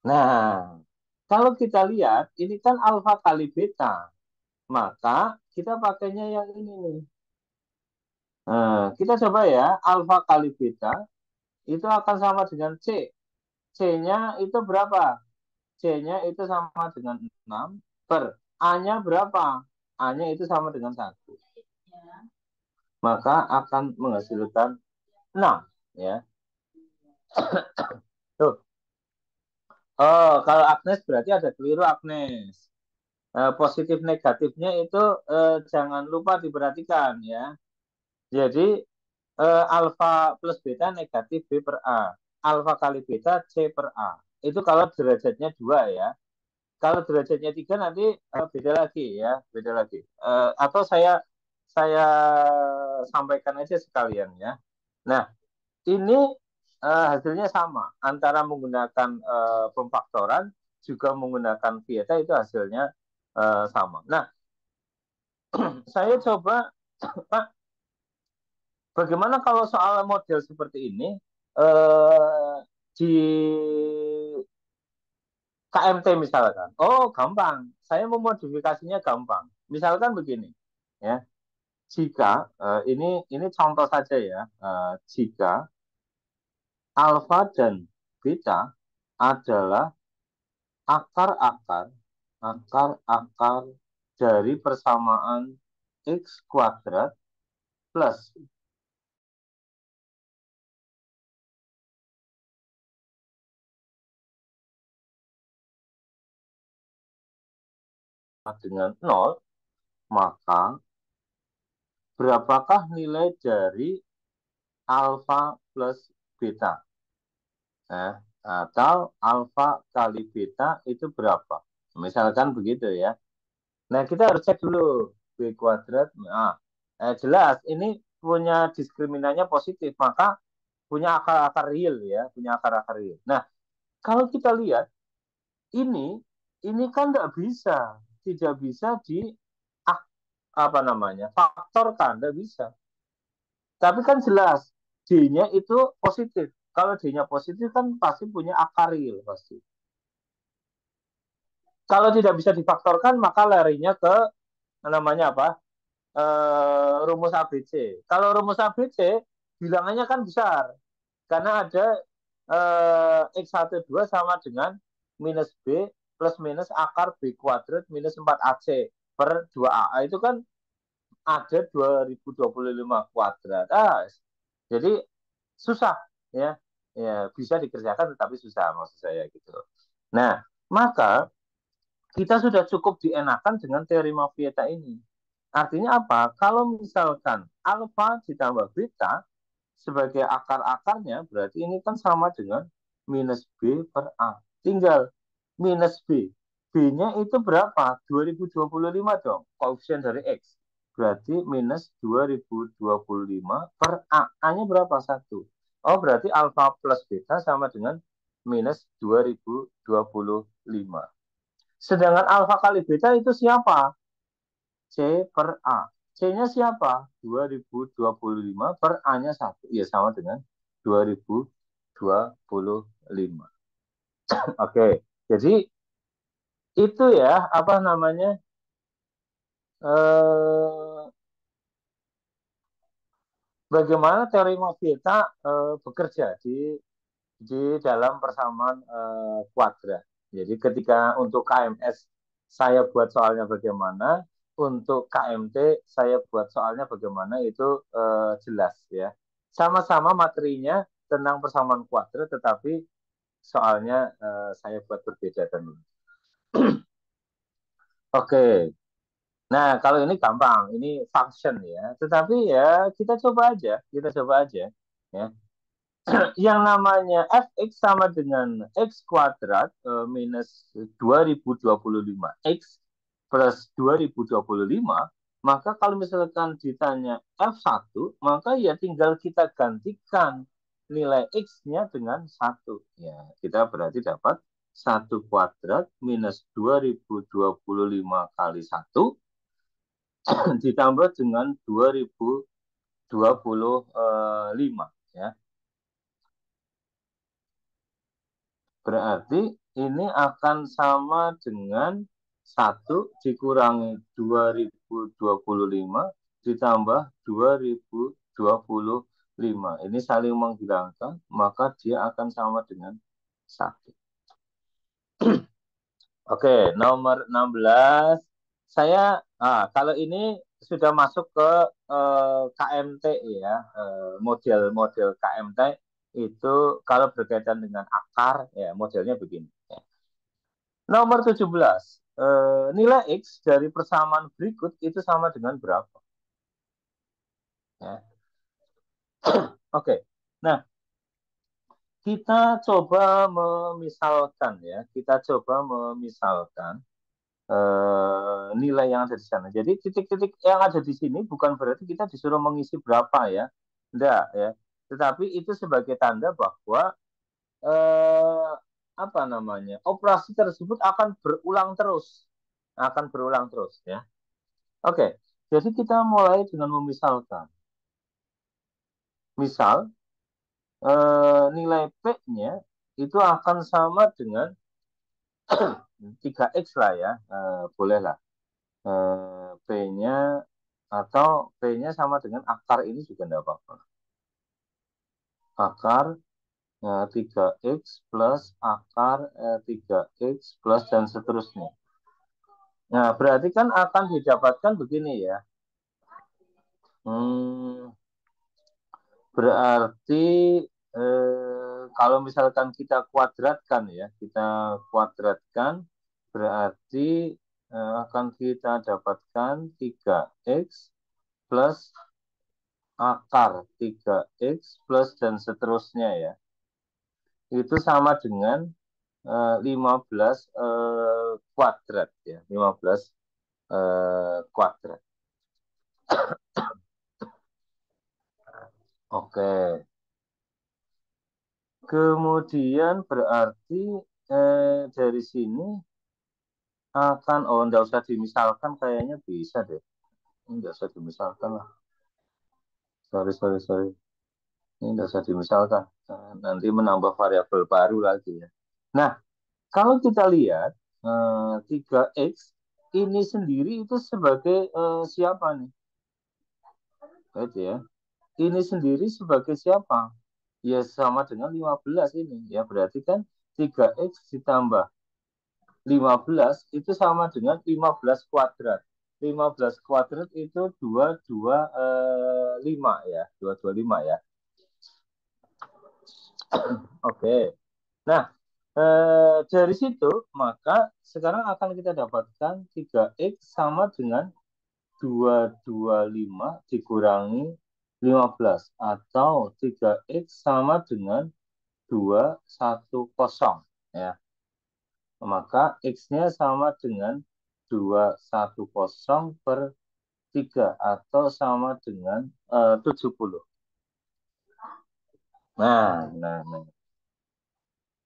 Nah, kalau kita lihat ini kan alfa kali beta, maka kita pakainya yang ini nih. Nah, kita coba ya, alfa kali beta itu akan sama dengan C. C-nya itu berapa? C-nya itu sama dengan 6 per A-nya berapa? A-nya itu sama dengan 1. Maka akan menghasilkan 6. Ya. Tuh. Oh, kalau Agnes berarti ada keliru Agnes. Positif negatifnya itu jangan lupa diperhatikan ya. Jadi alfa plus beta negatif B per A. Alfa kali beta C per A. Itu kalau derajatnya 2 ya. Kalau derajatnya 3 nanti beda lagi ya. Beda lagi. Atau saya sampaikan aja sekalian ya. Nah, ini hasilnya sama. Antara menggunakan pemfaktoran juga menggunakan Vieta itu hasilnya sama. Nah, saya coba Pak, bagaimana kalau soal model seperti ini di KMT misalkan? Oh, gampang. Saya memodifikasinya gampang. Misalkan begini, ya. Jika ini contoh saja ya. Jika alfa dan beta adalah akar-akar akar-akar dari persamaan x kuadrat plus dengan 0, maka berapakah nilai dari alfa plus beta? Atau alfa kali beta itu berapa? Misalkan begitu ya. Nah, kita harus cek dulu B kuadrat. Nah, jelas ini punya diskriminannya positif, maka punya akar-akar real ya, punya akar-akar real. Nah, kalau kita lihat ini kan tidak bisa di apa namanya faktorkan, tidak bisa. Tapi kan jelas D-nya itu positif. Kalau D-nya positif kan pasti punya akar real pasti. Kalau tidak bisa difaktorkan maka larinya ke namanya apa? Rumus ABC. Kalau rumus ABC bilangannya kan besar karena ada X12 sama dengan minus B plus minus akar B kuadrat minus 4AC per 2A. Itu kan ada 2025 kuadrat. Jadi susah ya. Ya, bisa dikerjakan tetapi susah maksud saya gitu. Nah, maka kita sudah cukup dienakan dengan teorema Vieta ini. Artinya apa? Kalau misalkan alfa ditambah beta sebagai akar-akarnya, berarti ini kan sama dengan minus B per A. Tinggal minus B. B-nya itu berapa? 2025 dong, koefisien dari X. Berarti minus 2025 per A. A-nya berapa? 1. Oh, berarti alfa plus beta sama dengan minus 2025. Sedangkan alfa kali beta itu siapa? C per A. C-nya siapa? 2025 per A-nya 1. Ya sama dengan 2025. Oke, jadi itu ya apa namanya bagaimana teori Mobita bekerja di dalam persamaan kuadrat. Jadi ketika untuk KMS saya buat soalnya bagaimana, untuk KMT saya buat soalnya bagaimana itu jelas ya. Sama-sama materinya tentang persamaan kuadrat, tetapi soalnya saya buat berbeda teman. Oke, nah kalau ini gampang, ini function ya. Tetapi ya kita coba aja ya. Yang namanya fx sama dengan x kuadrat minus 2025 x plus 2025, maka kalau misalkan ditanya f1, maka ya tinggal kita gantikan nilai x-nya dengan 1. Ya, kita berarti dapat 1 kuadrat minus 2025 kali 1 ditambah dengan 2025 ya. Berarti ini akan sama dengan 1 dikurangi 2025 ditambah 2025. Ini saling menghilangkan, maka dia akan sama dengan 1. Oke, nomor 16. Kalau ini sudah masuk ke KMT ya, model-model KMT itu kalau berkaitan dengan akar ya modelnya begini. Ya. Nomor 17. Nilai X dari persamaan berikut itu sama dengan berapa? Ya. Oke. Nah, kita coba memisalkan ya, kita coba memisalkan nilai yang ada di sana. Jadi titik-titik yang ada di sini bukan berarti kita disuruh mengisi berapa ya, enggak ya. Tetapi itu sebagai tanda bahwa eh, apa namanya operasi tersebut akan berulang terus ya. Oke, jadi kita mulai dengan memisalkan. Misal nilai P-nya itu akan sama dengan 3x lah ya, bolehlah. P-nya atau P-nya sama dengan akar ini juga tidak apa-apa. Akar 3x plus akar 3x plus dan seterusnya. Nah, berarti kan akan didapatkan begini ya. Berarti kalau misalkan kita kuadratkan ya, kita kuadratkan berarti akan kita dapatkan 3x plus akar 3x plus dan seterusnya ya. Itu sama dengan 15 kuadrat ya, 15 kuadrat. Oke. Kemudian berarti dari sini akan enggak usah dimisalkan, kayaknya bisa deh. Enggak usah dimisalkan lah. Sorry. Ini enggak usah dimisalkan. Nanti menambah variabel baru lagi ya. Nah, kalau kita lihat 3x ini sendiri itu sebagai siapa nih? Itu ya. Ini sendiri sebagai siapa? Ya sama dengan 15 ini. Ya berarti kan 3x ditambah 15 itu sama dengan 15 kuadrat. 15 kuadrat itu 225 ya. 225 ya. Oke. Nah, dari situ maka sekarang akan kita dapatkan 3x sama dengan 225 dikurangi 15 atau 3x sama dengan 210 ya. Maka x-nya sama dengan 210 per 3 atau sama dengan 70. Nah.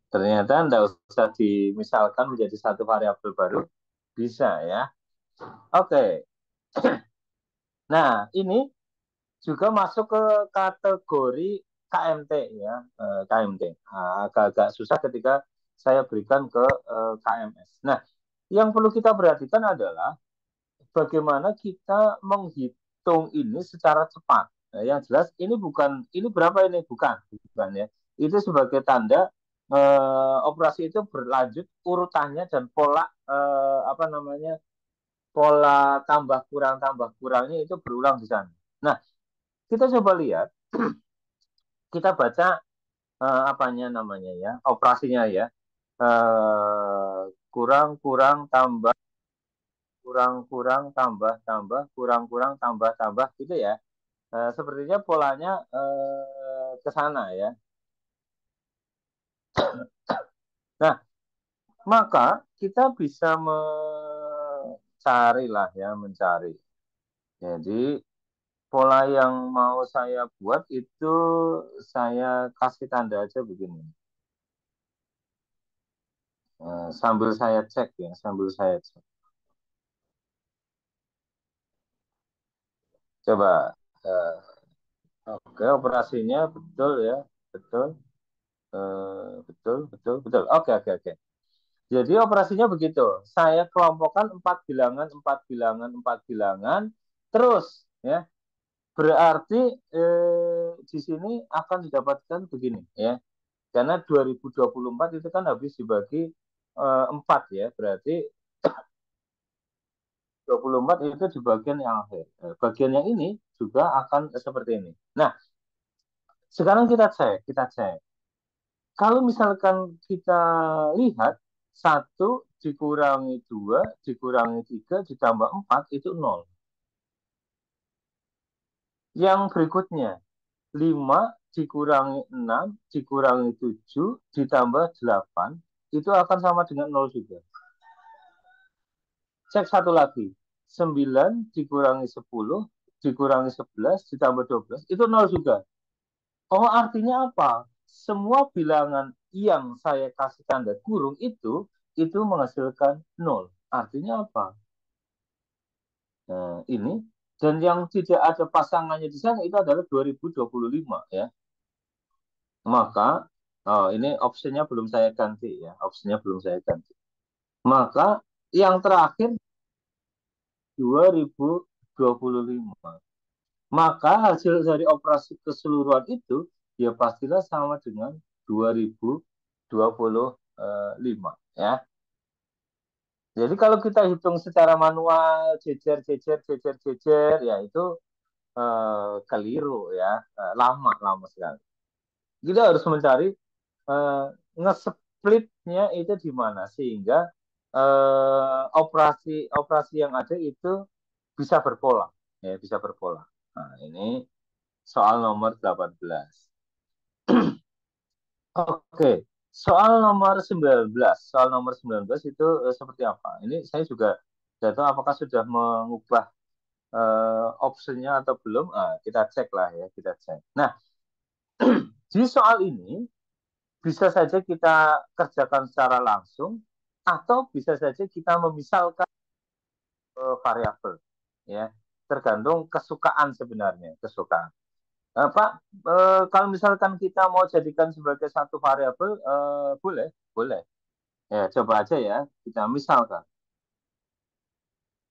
Ternyata tidak usah dimisalkan menjadi satu variabel baru. Bisa ya. Oke. Nah, ini juga masuk ke kategori KMT ya, KMT. Nah, agak-agak susah ketika saya berikan ke KMS. Nah, yang perlu kita perhatikan adalah bagaimana kita menghitung ini secara cepat. Nah, yang jelas ini bukan ini berapa ini bukan ya. Itu sebagai tanda operasi itu berlanjut urutannya dan pola apa namanya pola tambah kurangnya itu berulang di sana. Nah, kita coba lihat, kita baca apanya namanya ya, operasinya ya. Kurang kurang tambah kurang kurang tambah tambah kurang kurang tambah tambah gitu ya. Sepertinya polanya ke sana ya. Nah, maka kita bisa mencari lah ya, mencari. Jadi pola yang mau saya buat itu saya kasih tanda aja begini. Sambil saya cek ya, sambil saya cek. Coba, eh, oke, operasinya betul ya, betul, betul, betul, betul. Oke, oke, oke. Jadi operasinya begitu. Saya kelompokkan empat bilangan, empat bilangan, empat bilangan, terus ya. Berarti di sini akan didapatkan begini ya. Karena 2024 itu kan habis dibagi 4 ya. Berarti 24 itu di bagian yang akhir. Bagian yang ini juga akan seperti ini. Nah, sekarang kita cek. Kalau misalkan kita lihat satu dikurangi dua dikurangi tiga ditambah empat itu nol. Yang berikutnya 5 dikurangi 6 dikurangi 7 ditambah 8 itu akan sama dengan nol juga. Cek satu lagi. 9 dikurangi 10 dikurangi 11 ditambah 12 itu nol juga. Oh, artinya apa? Semua bilangan yang saya kasih tanda kurung itu menghasilkan nol. Artinya apa? Nah, ini dan yang tidak ada pasangannya di sana itu adalah 2025 ya. Maka ini opsinya belum saya ganti ya, opsinya belum saya ganti. Maka yang terakhir 2025. Maka hasil dari operasi keseluruhan itu ya pastilah sama dengan 2025 ya. Jadi kalau kita hitung secara manual jejer jejer jejer jejer ya itu keliru ya, lama lama sekali. Kita harus mencari eh, nge-splitnya itu di mana sehingga operasi operasi yang ada itu bisa berpola ya, bisa berpola. Nah, ini soal nomor 18. Oke, soal nomor 19. Soal nomor 19 itu seperti apa? Ini saya juga tidak tahu apakah sudah mengubah opsinya atau belum. Kita cek lah ya, kita cek. Nah, di soal ini bisa saja kita kerjakan secara langsung atau bisa saja kita memisalkan variabel ya, tergantung kesukaan sebenarnya, kesukaan. Pak, kalau misalkan kita mau jadikan sebagai satu variabel, boleh, boleh. Ya, coba aja ya, kita misalkan.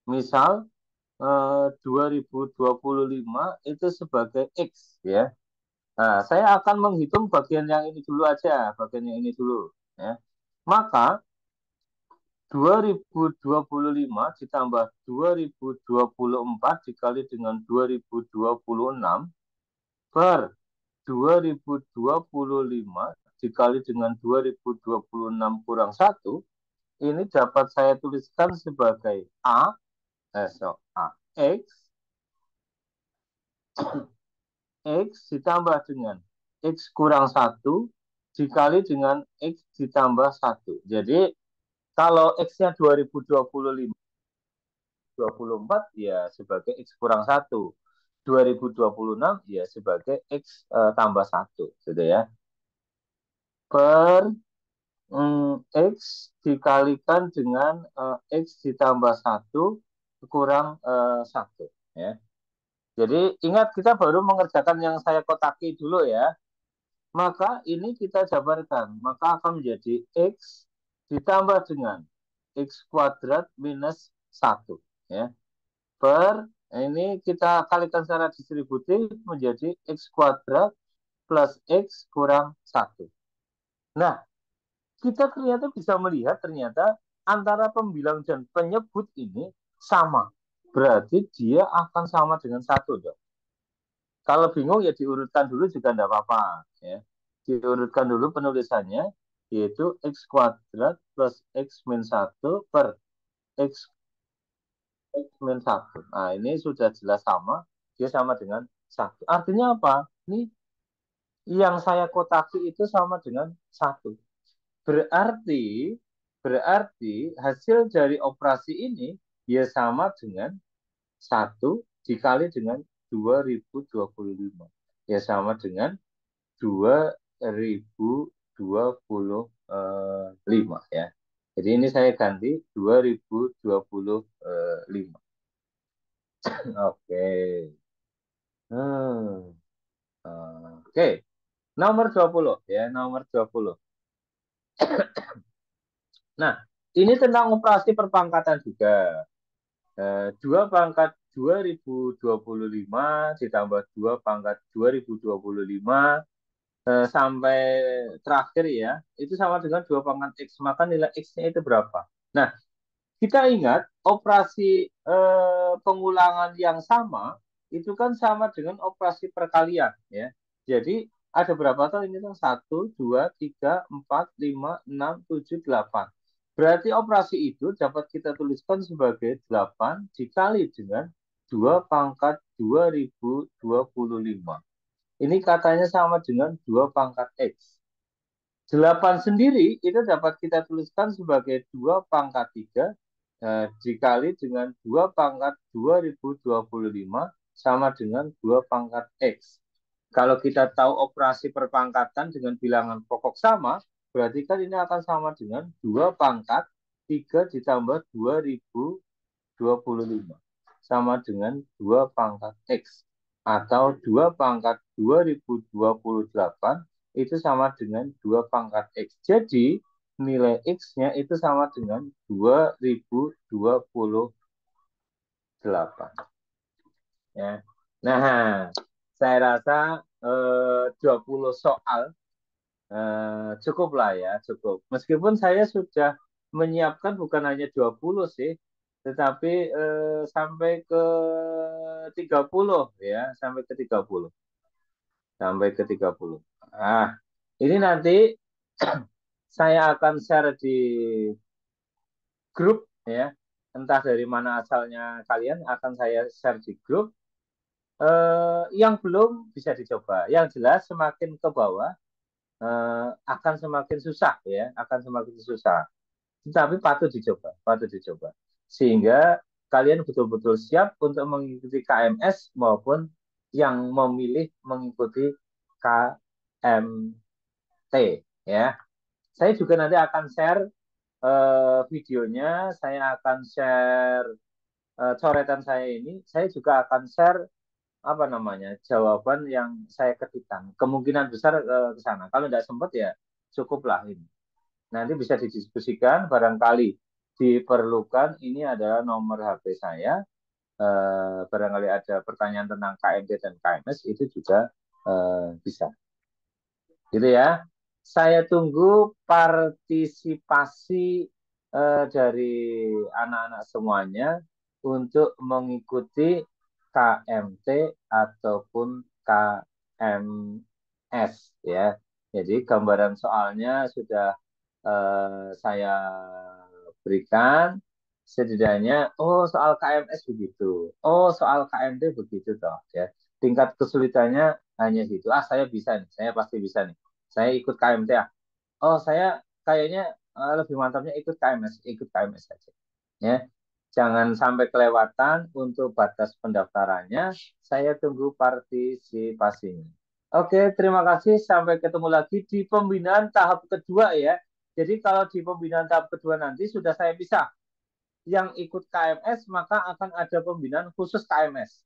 Misal 2025 itu sebagai X ya. Nah, saya akan menghitung bagian yang ini dulu aja, bagian yang ini dulu ya. Maka 2025 ditambah 2024 dikali dengan 2026 per 2025 dikali dengan 2026 kurang satu, ini dapat saya tuliskan sebagai X X ditambah dengan X kurang satu dikali dengan X ditambah satu. Jadi kalau X-nya 2025 24 ya sebagai X kurang satu, 2026 ya sebagai X tambah satu gitu ya. Per X dikalikan dengan X ditambah 1 kurang 1. Ya. Jadi ingat kita baru mengerjakan yang saya kotaki dulu ya. Maka ini kita jabarkan. Maka akan menjadi X ditambah dengan X kuadrat minus 1. Ya. Ini kita kalikan secara distributif menjadi X kuadrat plus X kurang 1. Nah, kita ternyata bisa melihat ternyata antara pembilang dan penyebut ini sama. Berarti dia akan sama dengan 1 dong. Kalau bingung ya diurutkan dulu juga tidak apa-apa. Ya. Diurutkan dulu penulisannya, yaitu X kuadrat plus X min 1 per X, X min 1. Nah, ini sudah jelas sama. Dia sama dengan 1. Artinya apa? Ini yang saya kotaki itu sama dengan 1. Berarti berarti hasil dari operasi ini ya sama dengan 1 dikali dengan 2025. Ya sama dengan 2025 ya. Jadi ini saya ganti 2025. Oke. Hmm. Oke. Nomor 20 ya, nomor 20. Nah, ini tentang operasi perpangkatan juga. 2 pangkat 2025 ditambah 2 pangkat 2025 sampai terakhir ya, itu sama dengan 2 pangkat X. Maka nilai X-nya itu berapa? Nah, kita ingat operasi pengulangan yang sama itu kan sama dengan operasi perkalian ya. Jadi ada berapa total ini? 1, 2, 3, 4, 5, 6, 7, 8. Berarti operasi itu dapat kita tuliskan sebagai 8 dikali dengan 2 pangkat 2025. Ini katanya sama dengan 2 pangkat X. 8 sendiri itu dapat kita tuliskan sebagai 2 pangkat 3 dikali dengan 2 pangkat 2025 sama dengan 2 pangkat X. Kalau kita tahu operasi perpangkatan dengan bilangan pokok sama, berarti kan ini akan sama dengan 2 pangkat 3 ditambah 2025 sama dengan 2 pangkat X. Atau 2 pangkat 2028 itu sama dengan 2 pangkat X. Jadi nilai X-nya itu sama dengan 2028. Ya. Nah, saya rasa 20 soal cukup lah ya, cukup. Meskipun saya sudah menyiapkan bukan hanya 20 sih, tetapi sampai ke 30 ya, sampai ke 30. Sampai ke 30. Ah, ini nanti saya akan share di grup ya. Entah dari mana asalnya kalian akan saya share di grup. Yang belum bisa dicoba. Yang jelas semakin ke bawah akan semakin susah ya, akan semakin susah. Tetapi patut dicoba, patut dicoba. Sehingga kalian betul-betul siap untuk mengikuti KMS maupun yang memilih mengikuti KMT ya. Saya juga nanti akan share videonya, saya akan share coretan saya ini, saya juga akan share apa namanya jawaban yang saya ketikkan. Kemungkinan besar ke sana. Kalau tidak sempat ya cukuplah ini. Nanti bisa didiskusikan, barangkali diperlukan. Ini adalah nomor HP saya. Barangkali ada pertanyaan tentang KMT dan KMS itu juga bisa. Gitu ya. Saya tunggu partisipasi dari anak-anak semuanya untuk mengikuti KMT ataupun KMS ya. Jadi gambaran soalnya sudah saya berikan setidaknya. Oh soal KMS begitu. Oh soal KMT begitu toh ya. Tingkat kesulitannya hanya gitu. Ah saya bisa nih. Saya pasti bisa nih. Saya ikut KMT ah. Oh saya kayaknya lebih mantapnya ikut KMS. Ikut KMS saja. Ya. Jangan sampai kelewatan untuk batas pendaftarannya. Saya tunggu partisipasinya. Oke, terima kasih. Sampai ketemu lagi di pembinaan tahap kedua ya. Jadi kalau di pembinaan tahap kedua nanti sudah saya pisah. Yang ikut KMS maka akan ada pembinaan khusus KMS.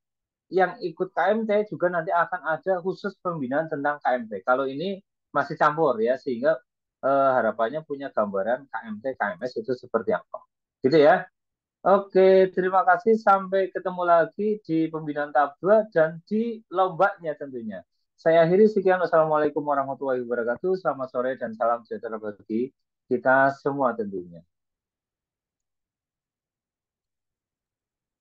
Yang ikut KMT juga nanti akan ada khusus pembinaan tentang KMT. Kalau ini masih campur ya, sehingga harapannya punya gambaran KMT, KMS itu seperti apa. Gitu ya. Oke, terima kasih. Sampai ketemu lagi di pembinaan tahap 2 dan di lombanya tentunya. Saya akhiri sekian. Wassalamualaikum warahmatullahi wabarakatuh. Selamat sore dan salam sejahtera bagi kita semua tentunya.